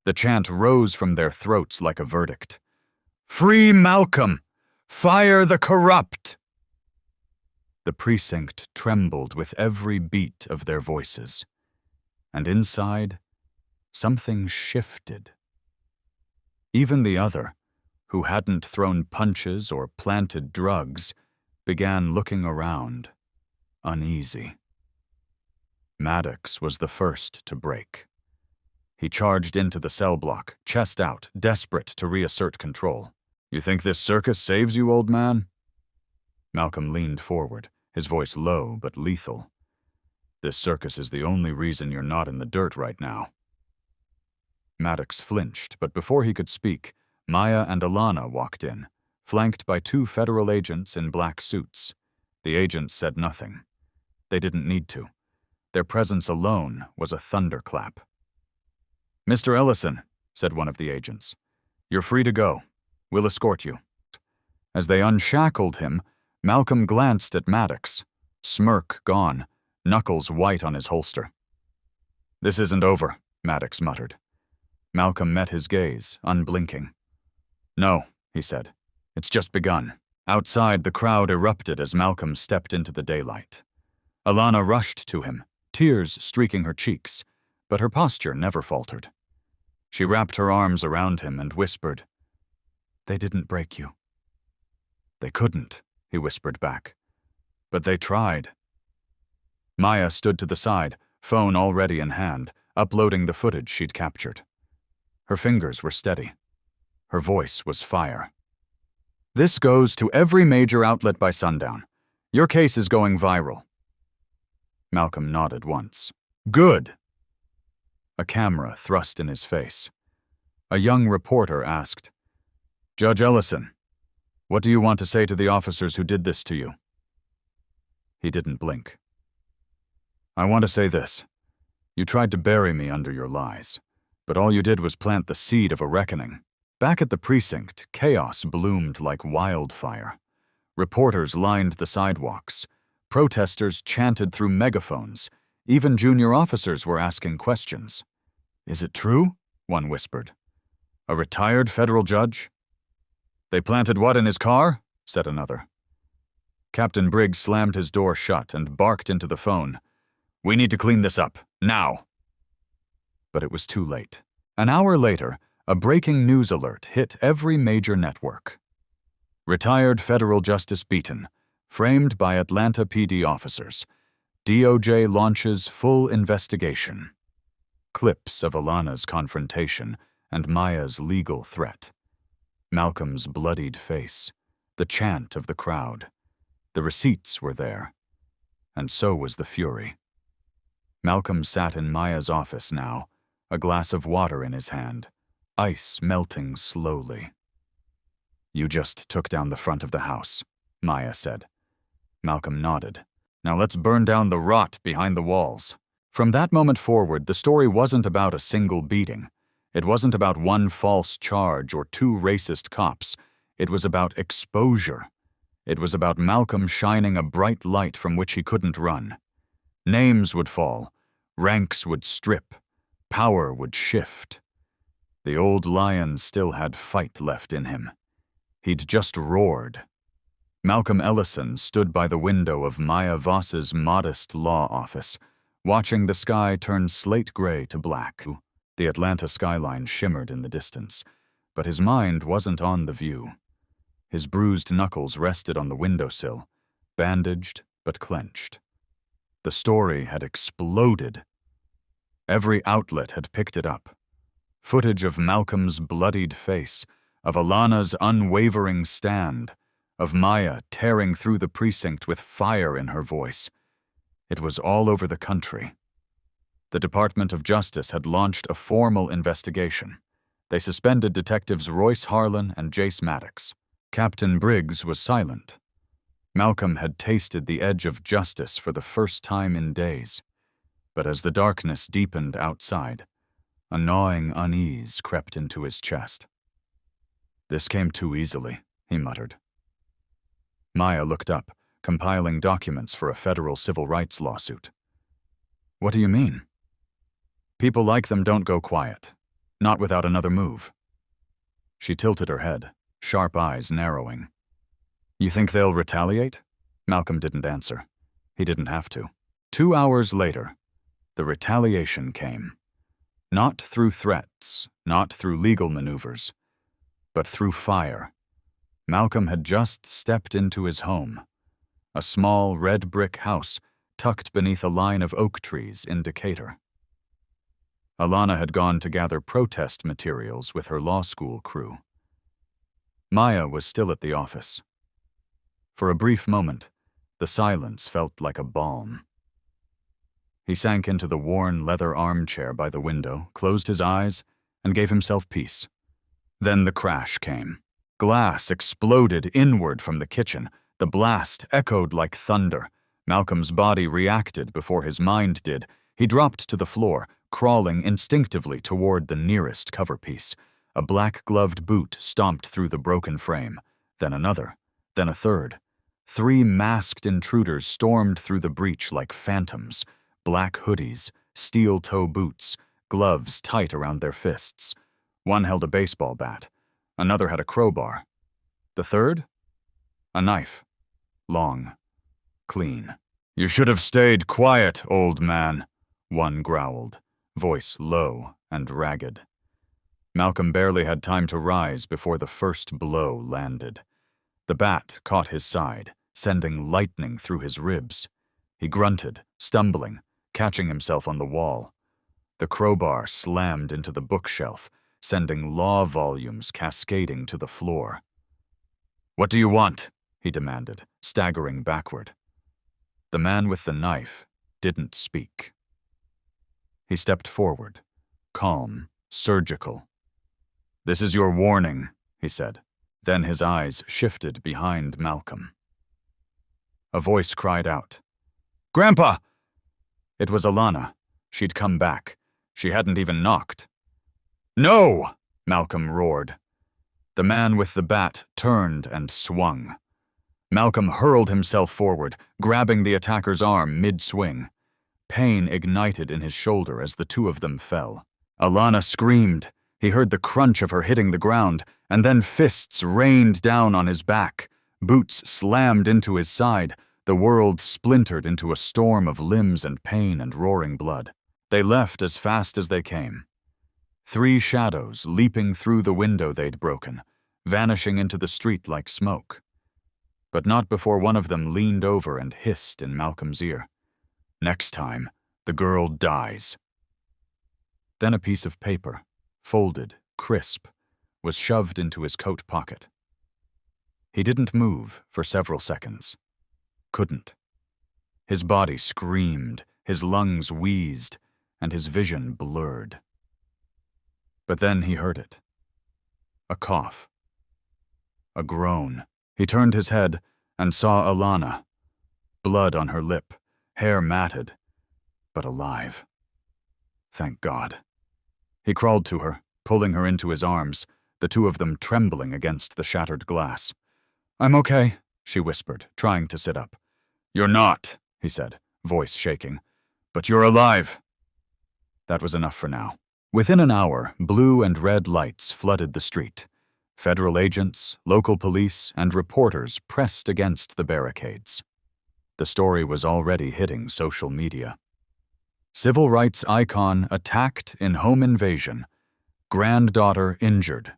Speaker 1: The chant rose from their throats like a verdict. "Free Malcolm! Fire the corrupt!" The precinct trembled with every beat of their voices. And inside, something shifted. Even the other, who hadn't thrown punches or planted drugs, began looking around, uneasy. Maddox was the first to break. He charged into the cell block, chest out, desperate to reassert control. "You think this circus saves you, old man?" Malcolm leaned forward, his voice low but lethal. "This circus is the only reason you're not in the dirt right now." Maddox flinched, but before he could speak, Maya and Alana walked in, flanked by 2 federal agents in black suits. The agents said nothing. They didn't need to. Their presence alone was a thunderclap. "Mr. Ellison," said one of the agents, "you're free to go. We'll escort you." As they unshackled him, Malcolm glanced at Maddox, smirk gone, knuckles white on his holster. "This isn't over," Maddox muttered. Malcolm met his gaze, unblinking. "No," he said. "It's just begun." Outside, the crowd erupted as Malcolm stepped into the daylight. Alana rushed to him, tears streaking her cheeks, but her posture never faltered. She wrapped her arms around him and whispered, "They didn't break you." "They couldn't," he whispered back. "But they tried." Maya stood to the side, phone already in hand, uploading the footage she'd captured. Her fingers were steady. Her voice was fire. "This goes to every major outlet by sundown. Your case is going viral." Malcolm nodded once. "Good." A camera thrust in his face. A young reporter asked, "Judge Ellison, what do you want to say to the officers who did this to you?" He didn't blink. "I want to say this. You tried to bury me under your lies, but all you did was plant the seed of a reckoning. Back at the precinct, chaos bloomed like wildfire. Reporters lined the sidewalks. Protesters chanted through megaphones. Even junior officers were asking questions. "Is it true?" one whispered. "A retired federal judge?" "They planted what in his car?" said another. Captain Briggs slammed his door shut and barked into the phone. "We need to clean this up, now." But it was too late. An hour later, a breaking news alert hit every major network. Retired federal justice beaten, framed by Atlanta PD officers. DOJ launches full investigation. Clips of Alana's confrontation and Maya's legal threat. Malcolm's bloodied face. The chant of the crowd. The receipts were there. And so was the fury. Malcolm sat in Maya's office now, a glass of water in his hand, ice melting slowly. "You just took down the front of the house," Maya said. Malcolm nodded. "Now let's burn down the rot behind the walls." From that moment forward, the story wasn't about a single beating. It wasn't about one false charge or two racist cops. It was about exposure. It was about Malcolm shining a bright light from which he couldn't run. Names would fall. Ranks would strip. Power would shift. The old lion still had fight left in him. He'd just roared. Malcolm Ellison stood by the window of Maya Voss's modest law office, watching the sky turn slate gray to black. The Atlanta skyline shimmered in the distance, but his mind wasn't on the view. His bruised knuckles rested on the windowsill, bandaged but clenched. The story had exploded. Every outlet had picked it up. Footage of Malcolm's bloodied face, of Alana's unwavering stand, of Maya tearing through the precinct with fire in her voice. It was all over the country. The Department of Justice had launched a formal investigation. They suspended detectives Royce Harlan and Jace Maddox. Captain Briggs was silent. Malcolm had tasted the edge of justice for the first time in days. But as the darkness deepened outside, a gnawing unease crept into his chest. "This came too easily," he muttered. Maya looked up, compiling documents for a federal civil rights lawsuit. "What do you mean?" "People like them don't go quiet. Not without another move." She tilted her head, sharp eyes narrowing. "You think they'll retaliate?" Malcolm didn't answer. He didn't have to. 2 hours later, the retaliation came. Not through threats, not through legal maneuvers, but through fire. Malcolm had just stepped into his home, a small red brick house tucked beneath a line of oak trees in Decatur. Alana had gone to gather protest materials with her law school crew. Maya was still at the office. For a brief moment, the silence felt like a balm. He sank into the worn leather armchair by the window, closed his eyes, and gave himself peace. Then the crash came. Glass exploded inward from the kitchen. The blast echoed like thunder. Malcolm's body reacted before his mind did. He dropped to the floor, crawling instinctively toward the nearest cover piece. A black-gloved boot stomped through the broken frame. Then another. Then a third. 3 masked intruders stormed through the breach like phantoms. Black hoodies, steel-toe boots, gloves tight around their fists. One held a baseball bat. Another had a crowbar. The third? A knife. Long. Clean. "You should have stayed quiet, old man," one growled, voice low and ragged. Malcolm barely had time to rise before the first blow landed. The bat caught his side, sending lightning through his ribs. He grunted, stumbling, catching himself on the wall. The crowbar slammed into the bookshelf, sending law volumes cascading to the floor. "What do you want?" he demanded, staggering backward. The man with the knife didn't speak. He stepped forward, calm, surgical. "This is your warning," he said. Then his eyes shifted behind Malcolm. A voice cried out, "Grandpa!" It was Alana. She'd come back. She hadn't even knocked. "No!" Malcolm roared. The man with the bat turned and swung. Malcolm hurled himself forward, grabbing the attacker's arm mid-swing. Pain ignited in his shoulder as the two of them fell. Alana screamed. He heard the crunch of her hitting the ground, and then fists rained down on his back. Boots slammed into his side. The world splintered into a storm of limbs and pain and roaring blood. They left as fast as they came. 3 shadows leaping through the window they'd broken, vanishing into the street like smoke. But not before one of them leaned over and hissed in Malcolm's ear. "Next time, the girl dies." Then a piece of paper, folded, crisp, was shoved into his coat pocket. He didn't move for several seconds. Couldn't. His body screamed, his lungs wheezed, and his vision blurred. But then he heard it. A cough. A groan. He turned his head and saw Alana. Blood on her lip, hair matted, but alive. Thank God. He crawled to her, pulling her into his arms, the two of them trembling against the shattered glass. "I'm okay," she whispered, trying to sit up. "You're not," he said, voice shaking. "But you're alive." That was enough for now. Within an hour, blue and red lights flooded the street. Federal agents, local police, and reporters pressed against the barricades. The story was already hitting social media. Civil rights icon attacked in home invasion. Granddaughter injured.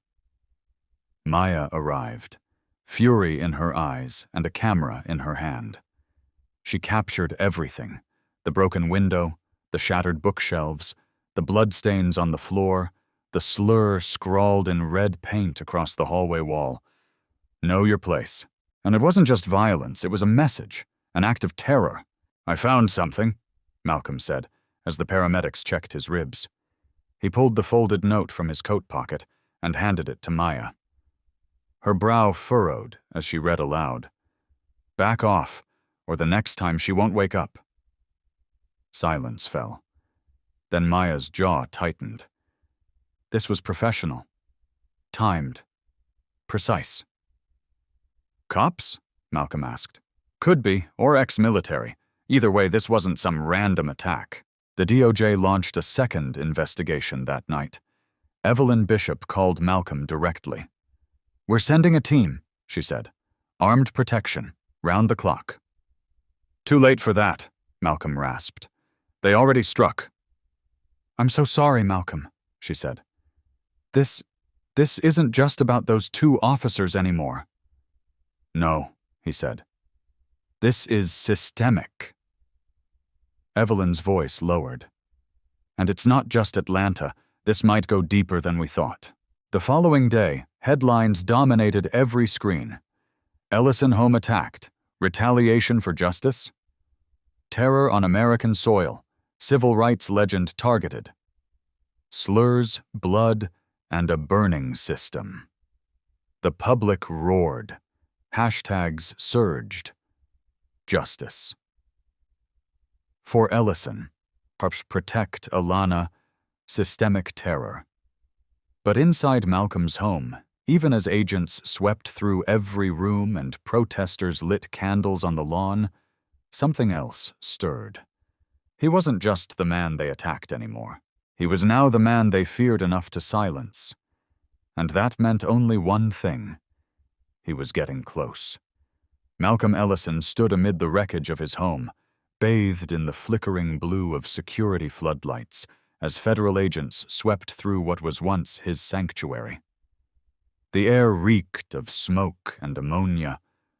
Speaker 1: Maya arrived, fury in her eyes and a camera in her hand. She captured everything: the broken window, the shattered bookshelves, the bloodstains on the floor, the slur scrawled in red paint across the hallway wall. Know your place. And it wasn't just violence, it was a message, an act of terror. "I found something," Malcolm said, as the paramedics checked his ribs. He pulled the folded note from his coat pocket and handed it to Maya. Her brow furrowed as she read aloud. "Back off, or the next time she won't wake up." Silence fell. Then Maya's jaw tightened. This was professional. Timed. Precise. "Cops?" Malcolm asked. "Could be, or ex-military. Either way, this wasn't some random attack." The DOJ launched a second investigation that night. Evelyn Bishop called Malcolm directly. "We're sending a team," she said. "Armed protection, round the clock." "Too late for that," Malcolm rasped. "They already struck." "I'm so sorry, Malcolm," she said. This isn't just about those 2 officers anymore." "No," he said. "This is systemic." Evelyn's voice lowered. "And it's not just Atlanta. This might go deeper than we thought." The following day, headlines dominated every screen. Ellison home attacked. Retaliation for justice? Terror on American soil. Civil rights legend targeted. Slurs, blood, and a burning system. The public roared. Hashtags surged. Justice. For Ellison, protect Alana, systemic terror. But inside Malcolm's home, even as agents swept through every room and protesters lit candles on the lawn, something else stirred. He wasn't just the man they attacked anymore. He was now the man they feared enough to silence. And that meant only one thing. He was getting close. Malcolm Ellison stood amid the wreckage of his home, bathed in the flickering blue of security floodlights, as federal agents swept through what was once his sanctuary. The air reeked of smoke and ammonia,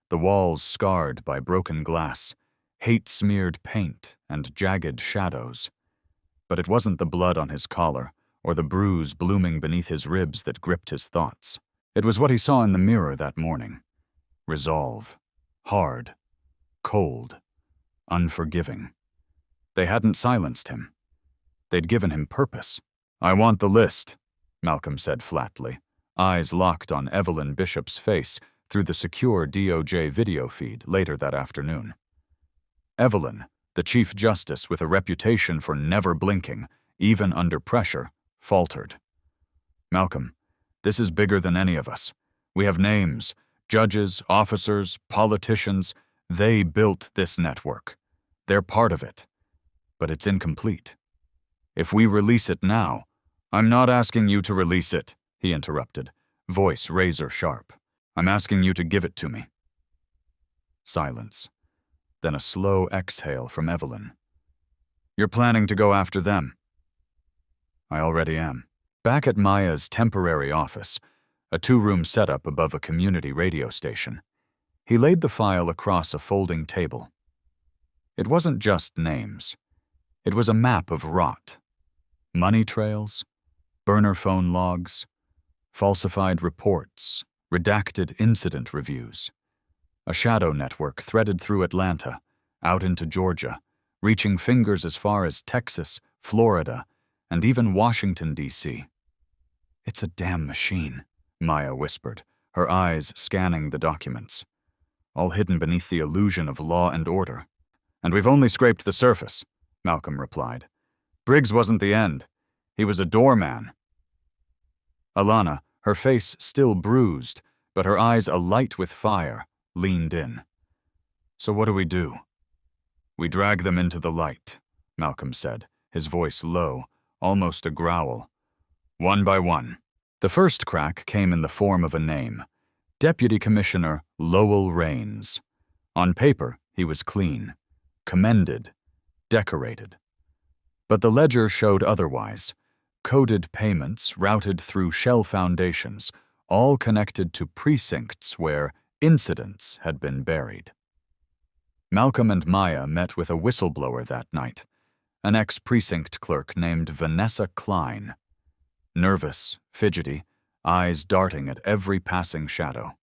Speaker 1: the walls scarred by broken glass, hate-smeared paint, and jagged shadows. But it wasn't the blood on his collar or the bruise blooming beneath his ribs that gripped his thoughts. It was what he saw in the mirror that morning. Resolve. Hard. Cold. Unforgiving. They hadn't silenced him. They'd given him purpose. "I want the list," Malcolm said flatly, eyes locked on Evelyn Bishop's face through the secure DOJ video feed later that afternoon. Evelyn, the Chief Justice with a reputation for never blinking, even under pressure, faltered. "Malcolm, this is bigger than any of us. We have names, judges, officers, politicians. They built this network. They're part of it. But it's incomplete. If we release it now—" "I'm not asking you to release it," he interrupted, voice razor-sharp. "I'm asking you to give it to me." Silence. Then a slow exhale from Evelyn. "You're planning to go after them?" "I already am." Back at Maya's temporary office, a two-room setup above a community radio station, he laid the file across a folding table. It wasn't just names. It was a map of rot. Money trails, burner phone logs, falsified reports, redacted incident reviews. A shadow network threaded through Atlanta, out into Georgia, reaching fingers as far as Texas, Florida, and even Washington, D.C. "It's a damn machine," Maya whispered, her eyes scanning the documents. "All hidden beneath the illusion of law and order." "And we've only scraped the surface," Malcolm replied. "Briggs wasn't the end. He was a doorman." Alana, her face still bruised, but her eyes alight with fire, leaned in. "So what do we do?" "We drag them into the light," Malcolm said, his voice low, almost a growl. "One by one." The first crack came in the form of a name: Deputy Commissioner Lowell Raines. On paper, he was clean, commended, decorated. But the ledger showed otherwise. Coded payments routed through shell foundations, all connected to precincts where incidents had been buried. Malcolm and Maya met with a whistleblower that night, an ex-precinct clerk named Vanessa Klein. Nervous, fidgety, eyes darting at every passing shadow.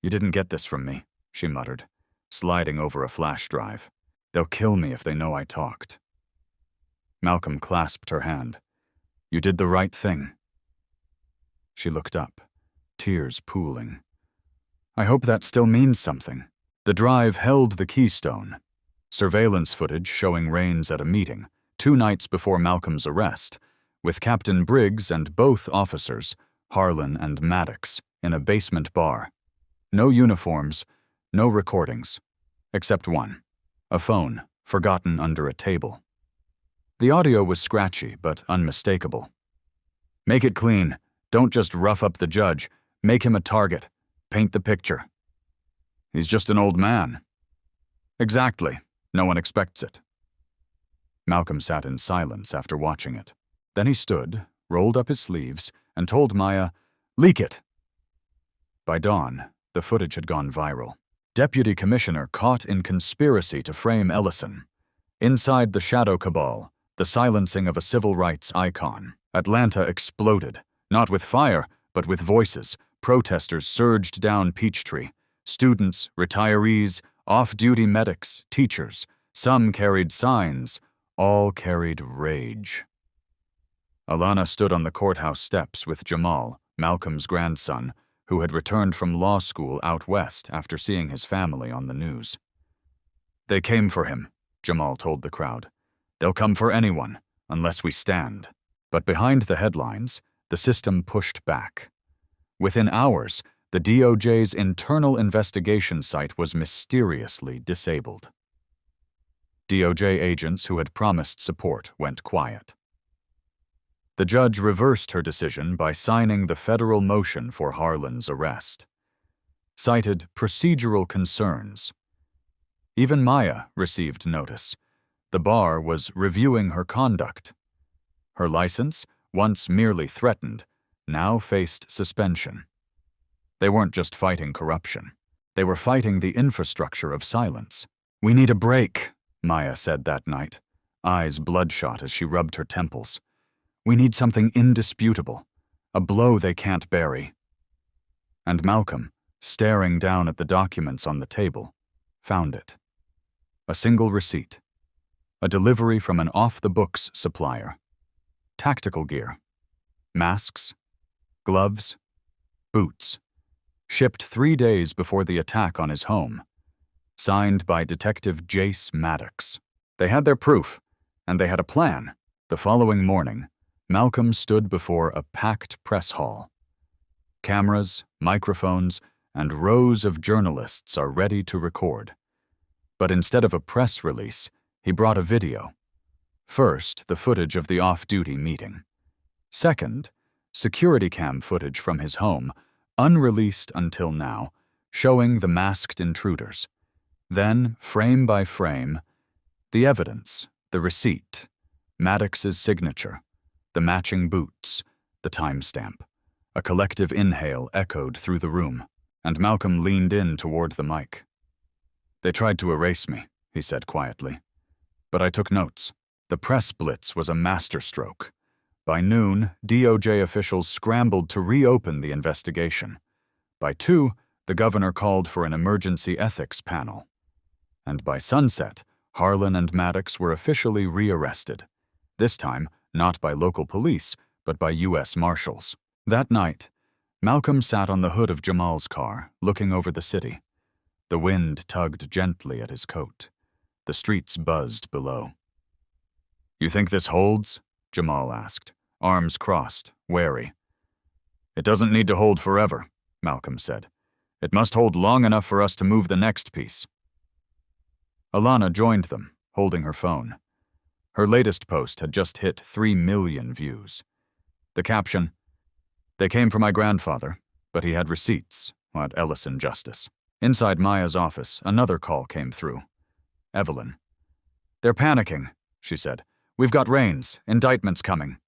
Speaker 1: "You didn't get this from me," she muttered, sliding over a flash drive. "They'll kill me if they know I talked." Malcolm clasped her hand. "You did the right thing." She looked up, tears pooling. "I hope that still means something." The drive held the keystone. Surveillance footage showing Raines at a meeting, 2 nights before Malcolm's arrest, with Captain Briggs and both officers, Harlan and Maddox, in a basement bar. No uniforms, no recordings, except one, a phone forgotten under a table. The audio was scratchy but unmistakable. "Make it clean. Don't just rough up the judge. Make him a target. Paint the picture." "He's just an old man." "Exactly. No one expects it." Malcolm sat in silence after watching it. Then he stood, rolled up his sleeves, and told Maya, "Leak it." By dawn, the footage had gone viral. Deputy Commissioner caught in conspiracy to frame Ellison. Inside the shadow cabal, the silencing of a civil rights icon. Atlanta exploded, not with fire, but with voices. Protesters surged down Peachtree. Students, retirees, off-duty medics, teachers. Some carried signs. All carried rage. Alana stood on the courthouse steps with Jamal, Malcolm's grandson, who had returned from law school out west after seeing his family on the news. "They came for him," Jamal told the crowd. "They'll come for anyone, unless we stand." But behind the headlines, the system pushed back. Within hours, the DOJ's internal investigation site was mysteriously disabled. DOJ agents who had promised support went quiet. The judge reversed her decision by signing the federal motion for Harlan's arrest. Cited procedural concerns. Even Maya received notice. The bar was reviewing her conduct. Her license, once merely threatened, now faced suspension. They weren't just fighting corruption. They were fighting the infrastructure of silence. "We need a break," Maya said that night, eyes bloodshot as she rubbed her temples. "We need something indisputable, a blow they can't bury." And Malcolm, staring down at the documents on the table, found it. A single receipt. A delivery from an off-the-books supplier. Tactical gear. Masks. Gloves. Boots. Shipped 3 days before the attack on his home. Signed by Detective Jace Maddox. They had their proof, and they had a plan. The following morning, Malcolm stood before a packed press hall. Cameras, microphones, and rows of journalists are ready to record. But instead of a press release, he brought a video. First, the footage of the off-duty meeting. Second, security cam footage from his home, unreleased until now, showing the masked intruders. Then, frame by frame, the evidence, the receipt, Maddox's signature, the matching boots, the timestamp. A collective inhale echoed through the room, and Malcolm leaned in toward the mic. "They tried to erase me," he said quietly. "But I took notes. The press blitz was a masterstroke. By noon, DOJ officials scrambled to reopen the investigation. By 2, the governor called for an emergency ethics panel. And by sunset, Harlan and Maddox were officially rearrested. This time, not by local police, but by U.S. Marshals. That night, Malcolm sat on the hood of Jamal's car, looking over the city. The wind tugged gently at his coat. The streets buzzed below. "You think this holds?" Jamal asked, arms crossed, wary. "It doesn't need to hold forever," Malcolm said. "It must hold long enough for us to move the next piece." Alana joined them, holding her phone. Her latest post had just hit 3 million views. The caption, "They came for my grandfather, but he had receipts at Ellison Justice." Inside Maya's office, another call came through. Evelyn. "They're panicking," she said. "We've got rains, indictments coming."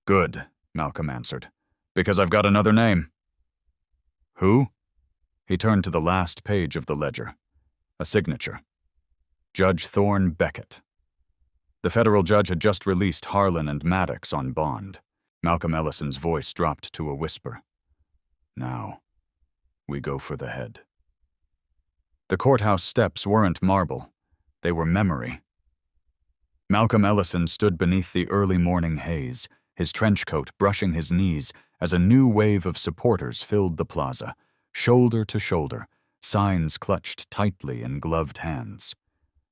Speaker 1: "Good," Malcolm answered, "because I've got another name." "Who?" He turned to the last page of the ledger. A signature. Judge Thorne Beckett. The federal judge had just released Harlan and Maddox on bond. Malcolm Ellison's voice dropped to a whisper. "Now, we go for the head." The courthouse steps weren't marble. They were memory. Malcolm Ellison stood beneath the early morning haze, his trench coat brushing his knees as a new wave of supporters filled the plaza, shoulder to shoulder, signs clutched tightly in gloved hands.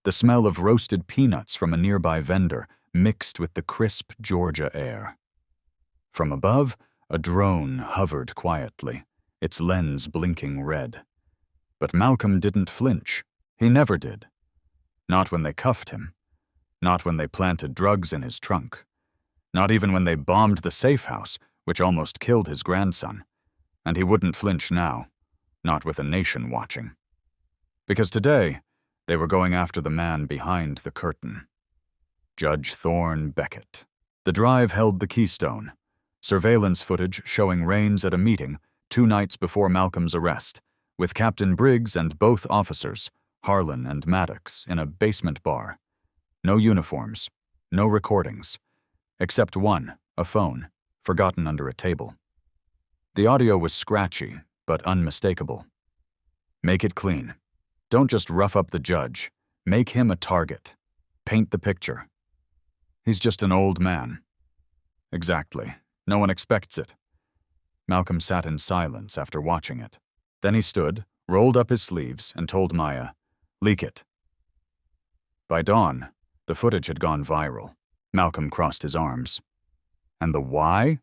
Speaker 1: The smell of roasted peanuts from a nearby vendor mixed with the crisp Georgia air. From above, a drone hovered quietly, its lens blinking red. But Malcolm didn't flinch. He never did. Not when they cuffed him. Not when they planted drugs in his trunk. Not even when they bombed the safe house, which almost killed his grandson. And he wouldn't flinch now, not with a nation watching. Because today, they were going after the man behind the curtain. Judge Thorne Beckett. The drive held the keystone. Surveillance footage showing Raines at a meeting 2 nights before Malcolm's arrest, with Captain Briggs and both officers, Harlan and Maddox, in a basement bar. No uniforms, no recordings, except one, a phone, forgotten under a table. The audio was scratchy, but unmistakable. "Make it clean. Don't just rough up the judge. Make him a target. Paint the picture. He's just an old man." Exactly. No one expects it. Malcolm sat in silence after watching it. Then he stood, rolled up his sleeves, and told Maya, "Leak it." By dawn, the footage had gone viral. Malcolm crossed his arms. And the why?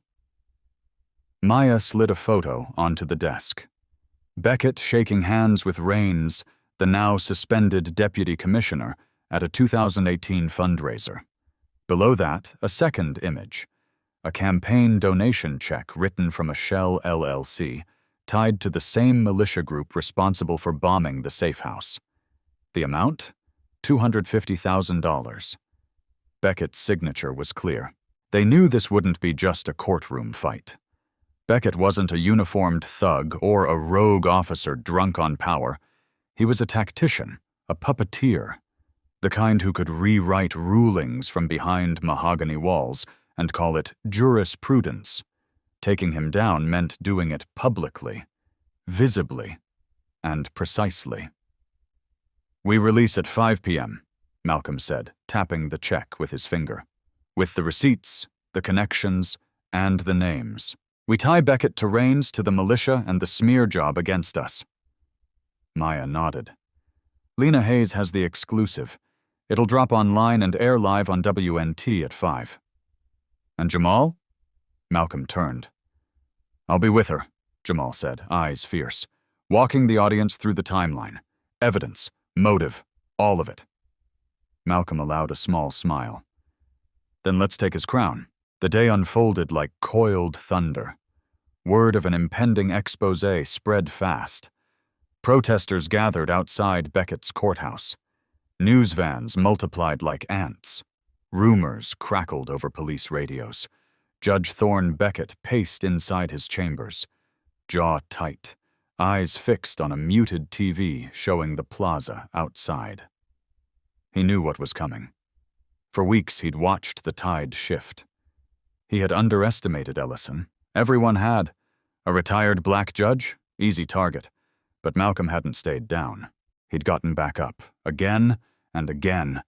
Speaker 1: Maya slid a photo onto the desk. Beckett shaking hands with Raines, the now suspended deputy commissioner, at a 2018 fundraiser. Below that, a second image. A campaign donation check written from a Shell LLC, tied to the same militia group responsible for bombing the safe house. The amount? $250,000. Beckett's signature was clear. They knew this wouldn't be just a courtroom fight. Beckett wasn't a uniformed thug or a rogue officer drunk on power. He was a tactician, a puppeteer, the kind who could rewrite rulings from behind mahogany walls and call it jurisprudence. Taking him down meant doing it publicly, visibly, and precisely. "We release at 5 p.m., Malcolm said, tapping the check with his finger. "With the receipts, the connections, and the names. We tie Beckett to reins to the militia and the smear job against us." Maya nodded. "Lena Hayes has the exclusive. It'll drop online and air live on WNT at 5. "And Jamal?" Malcolm turned. "I'll be with her," Jamal said, eyes fierce, walking the audience through the timeline. Evidence, motive, all of it. Malcolm allowed a small smile. "Then let's take his crown." The day unfolded like coiled thunder. Word of an impending exposé spread fast. Protesters gathered outside Beckett's courthouse. News vans multiplied like ants. Rumors crackled over police radios. Judge Thorne Beckett paced inside his chambers, jaw tight, eyes fixed on a muted TV showing the plaza outside. He knew what was coming. For weeks he'd watched the tide shift. He had underestimated Ellison. Everyone had. A retired black judge? Easy target. But Malcolm hadn't stayed down. He'd gotten back up, again and again.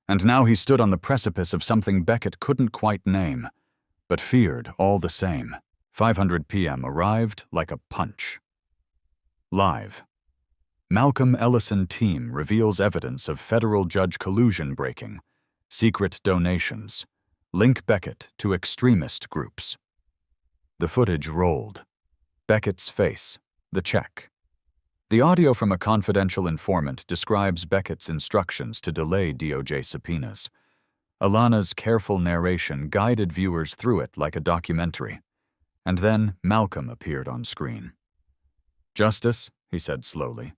Speaker 1: And now he stood on the precipice of something Beckett couldn't quite name, but feared all the same. 500 p.m. arrived like a punch. Live. Malcolm Ellison team reveals evidence of federal judge collusion breaking, secret donations, link Beckett to extremist groups. The footage rolled. Beckett's face, the check. The audio from a confidential informant describes Beckett's instructions to delay DOJ subpoenas. Alana's careful narration guided viewers through it like a documentary. And then Malcolm appeared on screen. "Justice," he said slowly,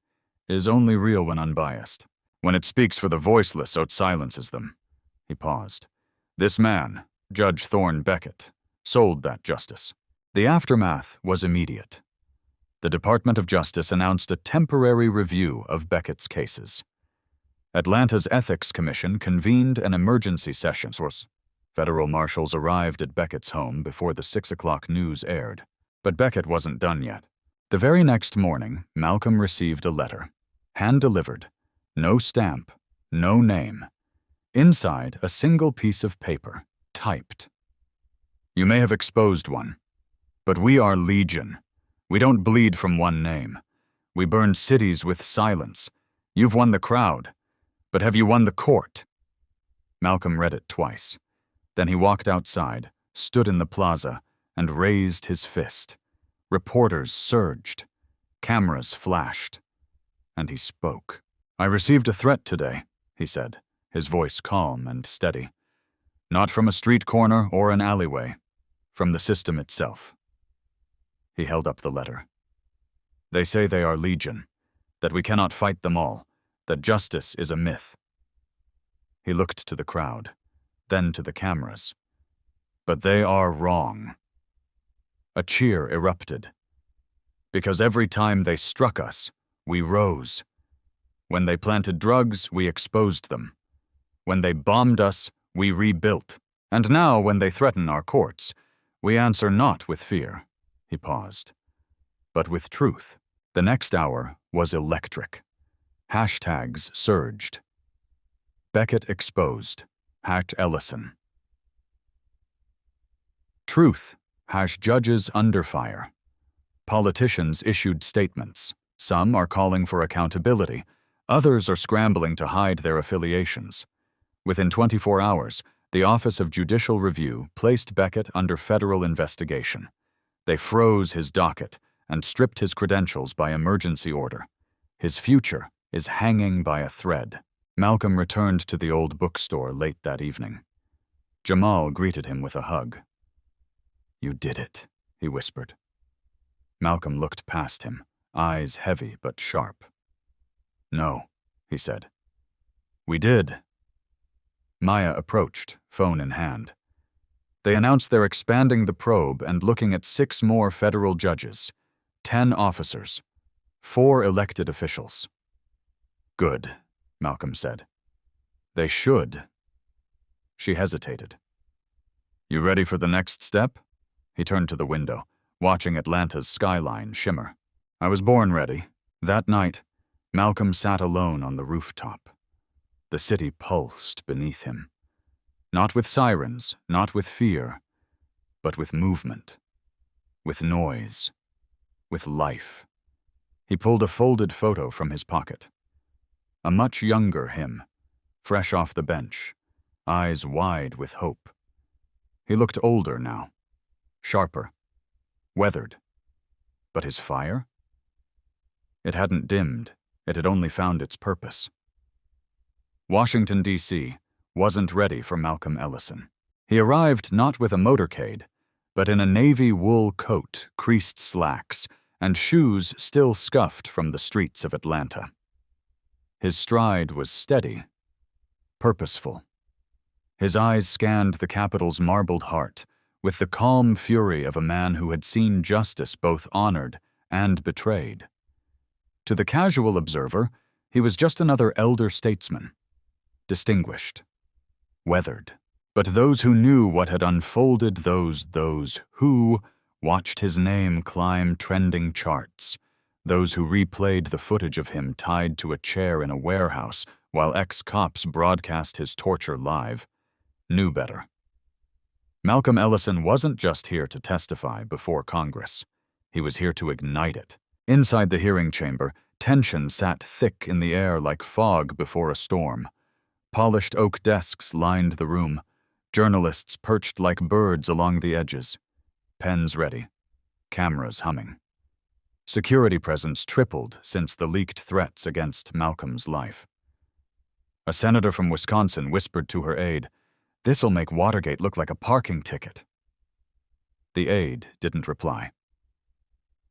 Speaker 1: "is only real when unbiased. When it speaks for the voiceless, it silences them." He paused. "This man, Judge Thorne Beckett, sold that justice." The aftermath was immediate. The Department of Justice announced a temporary review of Beckett's cases. Atlanta's Ethics Commission convened an emergency session. Federal marshals arrived at Beckett's home before the 6 o'clock news aired. But Beckett wasn't done yet. The very next morning, Malcolm received a letter. Hand-delivered. No stamp. No name. Inside, a single piece of paper, typed. "You may have exposed one, but we are legion. We don't bleed from one name. We burn cities with silence. You've won the crowd, but have you won the court?" Malcolm read it twice. Then he walked outside, stood in the plaza, and raised his fist. Reporters surged. Cameras flashed. And he spoke. "I received a threat today," he said, his voice calm and steady. "Not from a street corner or an alleyway. From the system itself." He held up the letter. "They say they are legion, that we cannot fight them all, that justice is a myth." He looked to the crowd, then to the cameras. "But they are wrong." A cheer erupted. "Because every time they struck us, we rose. When they planted drugs, we exposed them. When they bombed us, we rebuilt. And now, when they threaten our courts, we answer not with fear." He paused. "But with truth." The next hour was electric. Hashtags surged. Beckett exposed. #Ellison. Truth. #judges under fire. Politicians issued statements. Some are calling for accountability. Others are scrambling to hide their affiliations. Within 24 hours, the Office of Judicial Review placed Beckett under federal investigation. They froze his docket and stripped his credentials by emergency order. His future is hanging by a thread. Malcolm returned to the old bookstore late that evening. Jamal greeted him with a hug. "You did it," he whispered. Malcolm looked past him, eyes heavy but sharp. "No," he said. "We did." Maya approached, phone in hand. They announced they're expanding the probe and looking at 6 more federal judges, 10 officers, 4 elected officials. Good, Malcolm said. They should. She hesitated. You ready for the next step? He turned to the window, watching Atlanta's skyline shimmer. I was born ready. That night, Malcolm sat alone on the rooftop. The city pulsed beneath him. Not with sirens, not with fear, but with movement, with noise, with life. He pulled a folded photo from his pocket. A much younger him, fresh off the bench, eyes wide with hope. He looked older now, sharper, weathered. But his fire? It hadn't dimmed, it had only found its purpose. Washington, D.C. wasn't ready for Malcolm Ellison. He arrived not with a motorcade, but in a navy wool coat, creased slacks, and shoes still scuffed from the streets of Atlanta. His stride was steady, purposeful. His eyes scanned the Capitol's marbled heart with the calm fury of a man who had seen justice both honored and betrayed. To the casual observer, he was just another elder statesman, distinguished, weathered. But those who knew what had unfolded, those who watched his name climb trending charts, those who replayed the footage of him tied to a chair in a warehouse while ex-cops broadcast his torture live, knew better. Malcolm Ellison wasn't just here to testify before Congress. He was here to ignite it. Inside the hearing chamber, tension sat thick in the air like fog before a storm. Polished oak desks lined the room, journalists perched like birds along the edges, pens ready, cameras humming. Security presence tripled since the leaked threats against Malcolm's life. A senator from Wisconsin whispered to her aide, "This'll make Watergate look like a parking ticket." The aide didn't reply.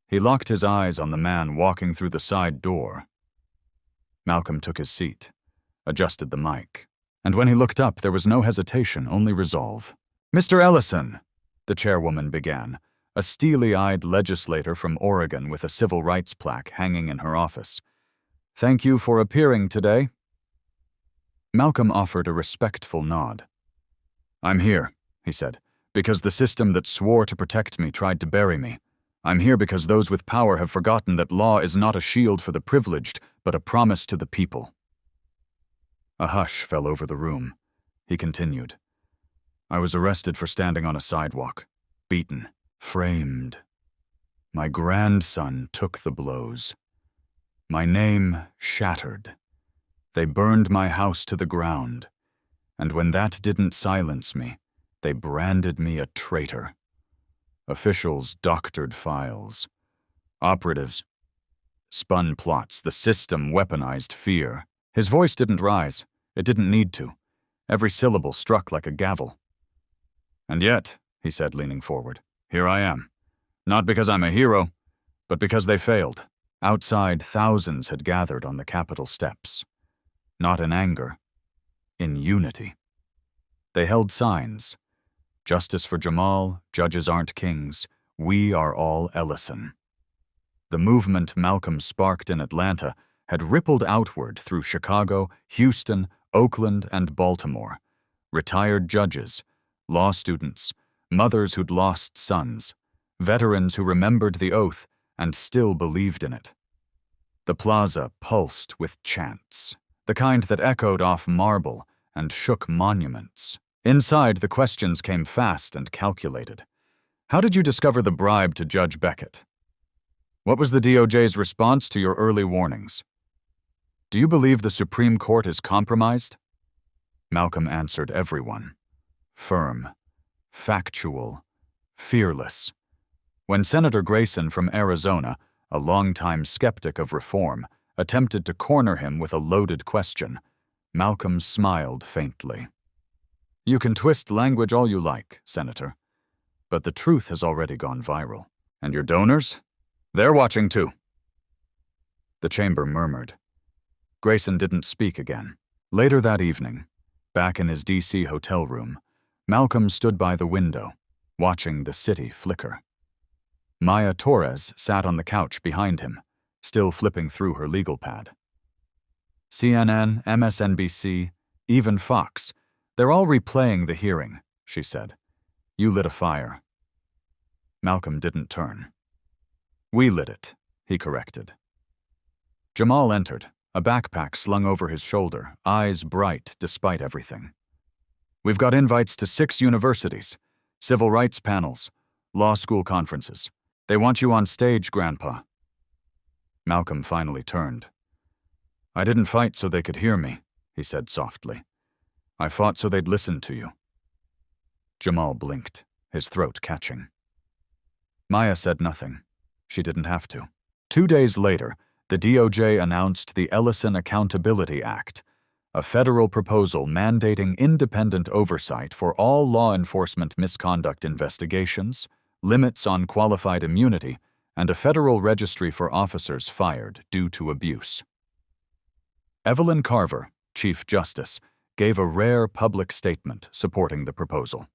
Speaker 1: He locked his eyes on the man walking through the side door. Malcolm took his seat, adjusted the mic, and when he looked up, there was no hesitation, only resolve. "Mr. Ellison," the chairwoman began, a steely-eyed legislator from Oregon with a civil rights plaque hanging in her office. "Thank you for appearing today." Malcolm offered a respectful nod. "I'm here," he said, "because the system that swore to protect me tried to bury me. I'm here because those with power have forgotten that law is not a shield for the privileged, but a promise to the people." A hush fell over the room. He continued. "I was arrested for standing on a sidewalk, beaten, framed. My grandson took the blows. My name shattered. They burned my house to the ground. And when that didn't silence me, they branded me a traitor. Officials doctored files. Operatives spun plots. The system weaponized fear." His voice didn't rise. It didn't need to. Every syllable struck like a gavel. "And yet," he said, leaning forward, "here I am. Not because I'm a hero, but because they failed." Outside, thousands had gathered on the Capitol steps. Not in anger, in unity. They held signs. "Justice for Jamal, judges aren't kings. We are all Ellison." The movement Malcolm sparked in Atlanta had rippled outward through Chicago, Houston, Oakland, and Baltimore. Retired judges, law students, mothers who'd lost sons, veterans who remembered the oath and still believed in it. The plaza pulsed with chants, the kind that echoed off marble and shook monuments. Inside, the questions came fast and calculated. How did you discover the bribe to Judge Beckett? What was the DOJ's response to your early warnings? Do you believe the Supreme Court is compromised? Malcolm answered everyone. Firm, factual, fearless. When Senator Grayson from Arizona, a longtime skeptic of reform, attempted to corner him with a loaded question, Malcolm smiled faintly. "You can twist language all you like, Senator, but the truth has already gone viral. And your donors? They're watching too." The chamber murmured. Grayson didn't speak again. Later that evening, back in his D.C. hotel room, Malcolm stood by the window, watching the city flicker. Maya Torres sat on the couch behind him, still flipping through her legal pad. CNN, MSNBC, even Fox, they're all replaying the hearing, she said. You lit a fire. Malcolm didn't turn. We lit it, he corrected. Jamal entered, a backpack slung over his shoulder, eyes bright despite everything. We've got invites to 6 universities, civil rights panels, law school conferences. They want you on stage, Grandpa. Malcolm finally turned. I didn't fight so they could hear me, he said softly. I fought so they'd listen to you. Jamal blinked, his throat catching. Maya said nothing. She didn't have to. 2 days later, the DOJ announced the Ellison Accountability Act, a federal proposal mandating independent oversight for all law enforcement misconduct investigations, limits on qualified immunity, and a federal registry for officers fired due to abuse. Evelyn Carver, Chief Justice, gave a rare public statement supporting the proposal.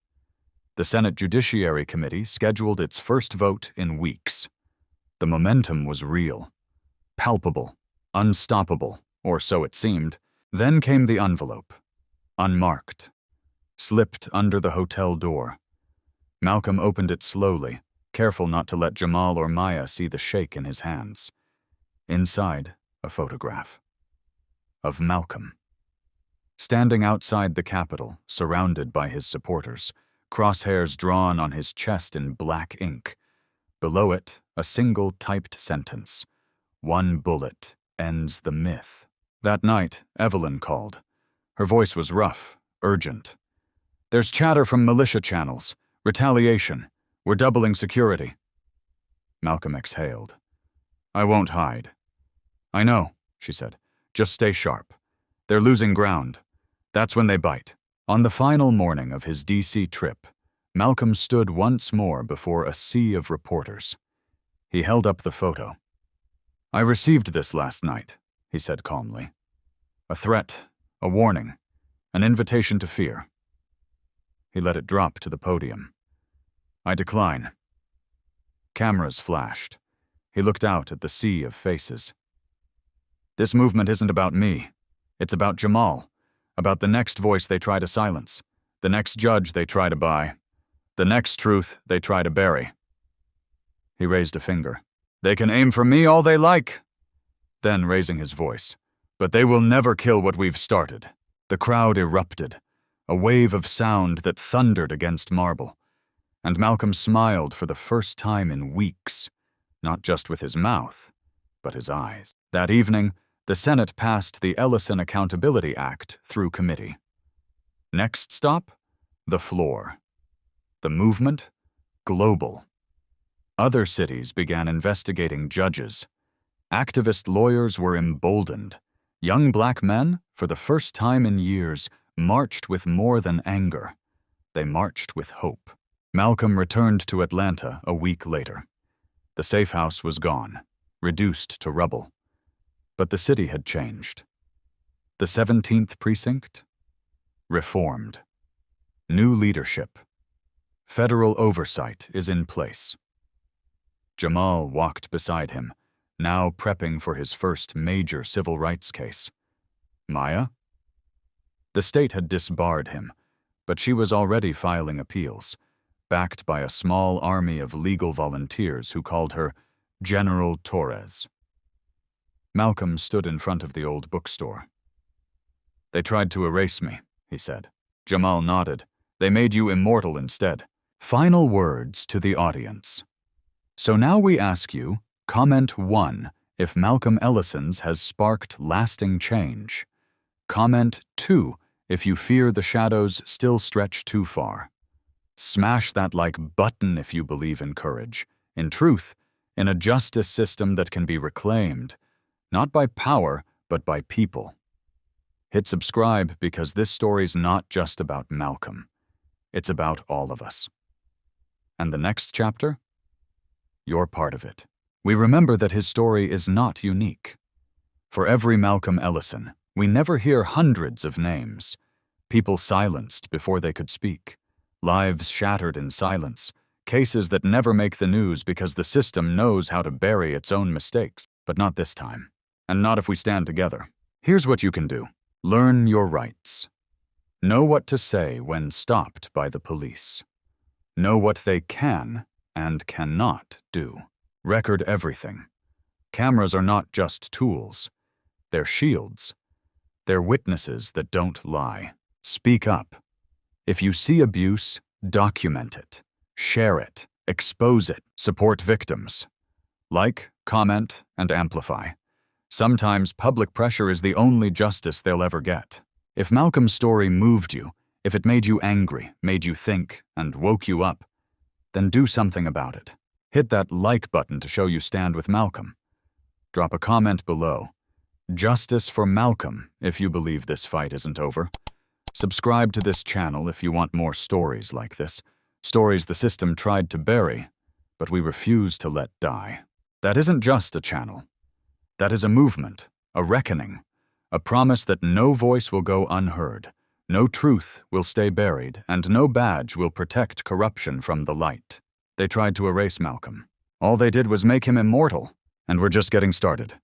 Speaker 1: The Senate Judiciary Committee scheduled its first vote in weeks. The momentum was real, palpable, unstoppable, or so it seemed. Then came the envelope, unmarked, slipped under the hotel door. Malcolm opened it slowly, careful not to let Jamal or Maya see the shake in his hands. Inside, a photograph of Malcolm. Standing outside the Capitol, surrounded by his supporters, crosshairs drawn on his chest in black ink. Below it, a single typed sentence. 1 bullet ends the myth. That night, Evelyn called. Her voice was rough, urgent. There's chatter from militia channels. Retaliation. We're doubling security. Malcolm exhaled. I won't hide. I know, she said. Just stay sharp. They're losing ground. That's when they bite. On the final morning of his D.C. trip, Malcolm stood once more before a sea of reporters. He held up the photo. I received this last night, he said calmly. A threat, a warning, an invitation to fear. He let it drop to the podium. I decline. Cameras flashed. He looked out at the sea of faces. This movement isn't about me. It's about Jamal, about the next voice they try to silence, the next judge they try to buy, the next truth they try to bury. He raised a finger. They can aim for me all they like. Then, raising his voice, but they will never kill what we've started. The crowd erupted, a wave of sound that thundered against marble. And Malcolm smiled for the first time in weeks, not just with his mouth, but his eyes. That evening, the Senate passed the Ellison Accountability Act through committee. Next stop, the floor. The movement, global. Other cities began investigating judges. Activist lawyers were emboldened. Young black men, for the first time in years, marched with more than anger. They marched with hope. Malcolm returned to Atlanta a week later. The safe house was gone, reduced to rubble. But the city had changed. The 17th precinct? Reformed. New leadership. Federal oversight is in place. Jamal walked beside him, now prepping for his first major civil rights case. Maya? The state had disbarred him, but she was already filing appeals, backed by a small army of legal volunteers who called her General Torres. Malcolm stood in front of the old bookstore. They tried to erase me, he said. Jamal nodded. They made you immortal instead. Final words to the audience. So now we ask you, comment 1 if Malcolm Ellison's has sparked lasting change. Comment 2 if you fear the shadows still stretch too far. Smash that like button if you believe in courage, in truth, in a justice system that can be reclaimed, not by power, but by people. Hit subscribe because this story's not just about Malcolm. It's about all of us. And the next chapter? You're part of it. We remember that his story is not unique. For every Malcolm Ellison, we never hear hundreds of names, people silenced before they could speak, Lives shattered in silence. Cases that never make the news because the system knows how to bury its own mistakes. But not this time. And not if we stand together. Here's what you can do. Learn your rights. Know what to say when stopped by the police. Know what they can and cannot do. Record everything. Cameras are not just tools. They're shields. They're witnesses that don't lie. Speak up. If you see abuse, document it. Share it. Expose it. Support victims. Like, comment, and amplify. Sometimes public pressure is the only justice they'll ever get. If Malcolm's story moved you, if it made you angry, made you think, and woke you up, then do something about it. Hit that like button to show you stand with Malcolm. Drop a comment below. Justice for Malcolm if you believe this fight isn't over. Subscribe to this channel if you want more stories like this. Stories the system tried to bury, but we refuse to let die. That isn't just a channel. That is a movement, a reckoning, a promise that no voice will go unheard, no truth will stay buried, and no badge will protect corruption from the light. They tried to erase Malcolm. All they did was make him immortal, and we're just getting started.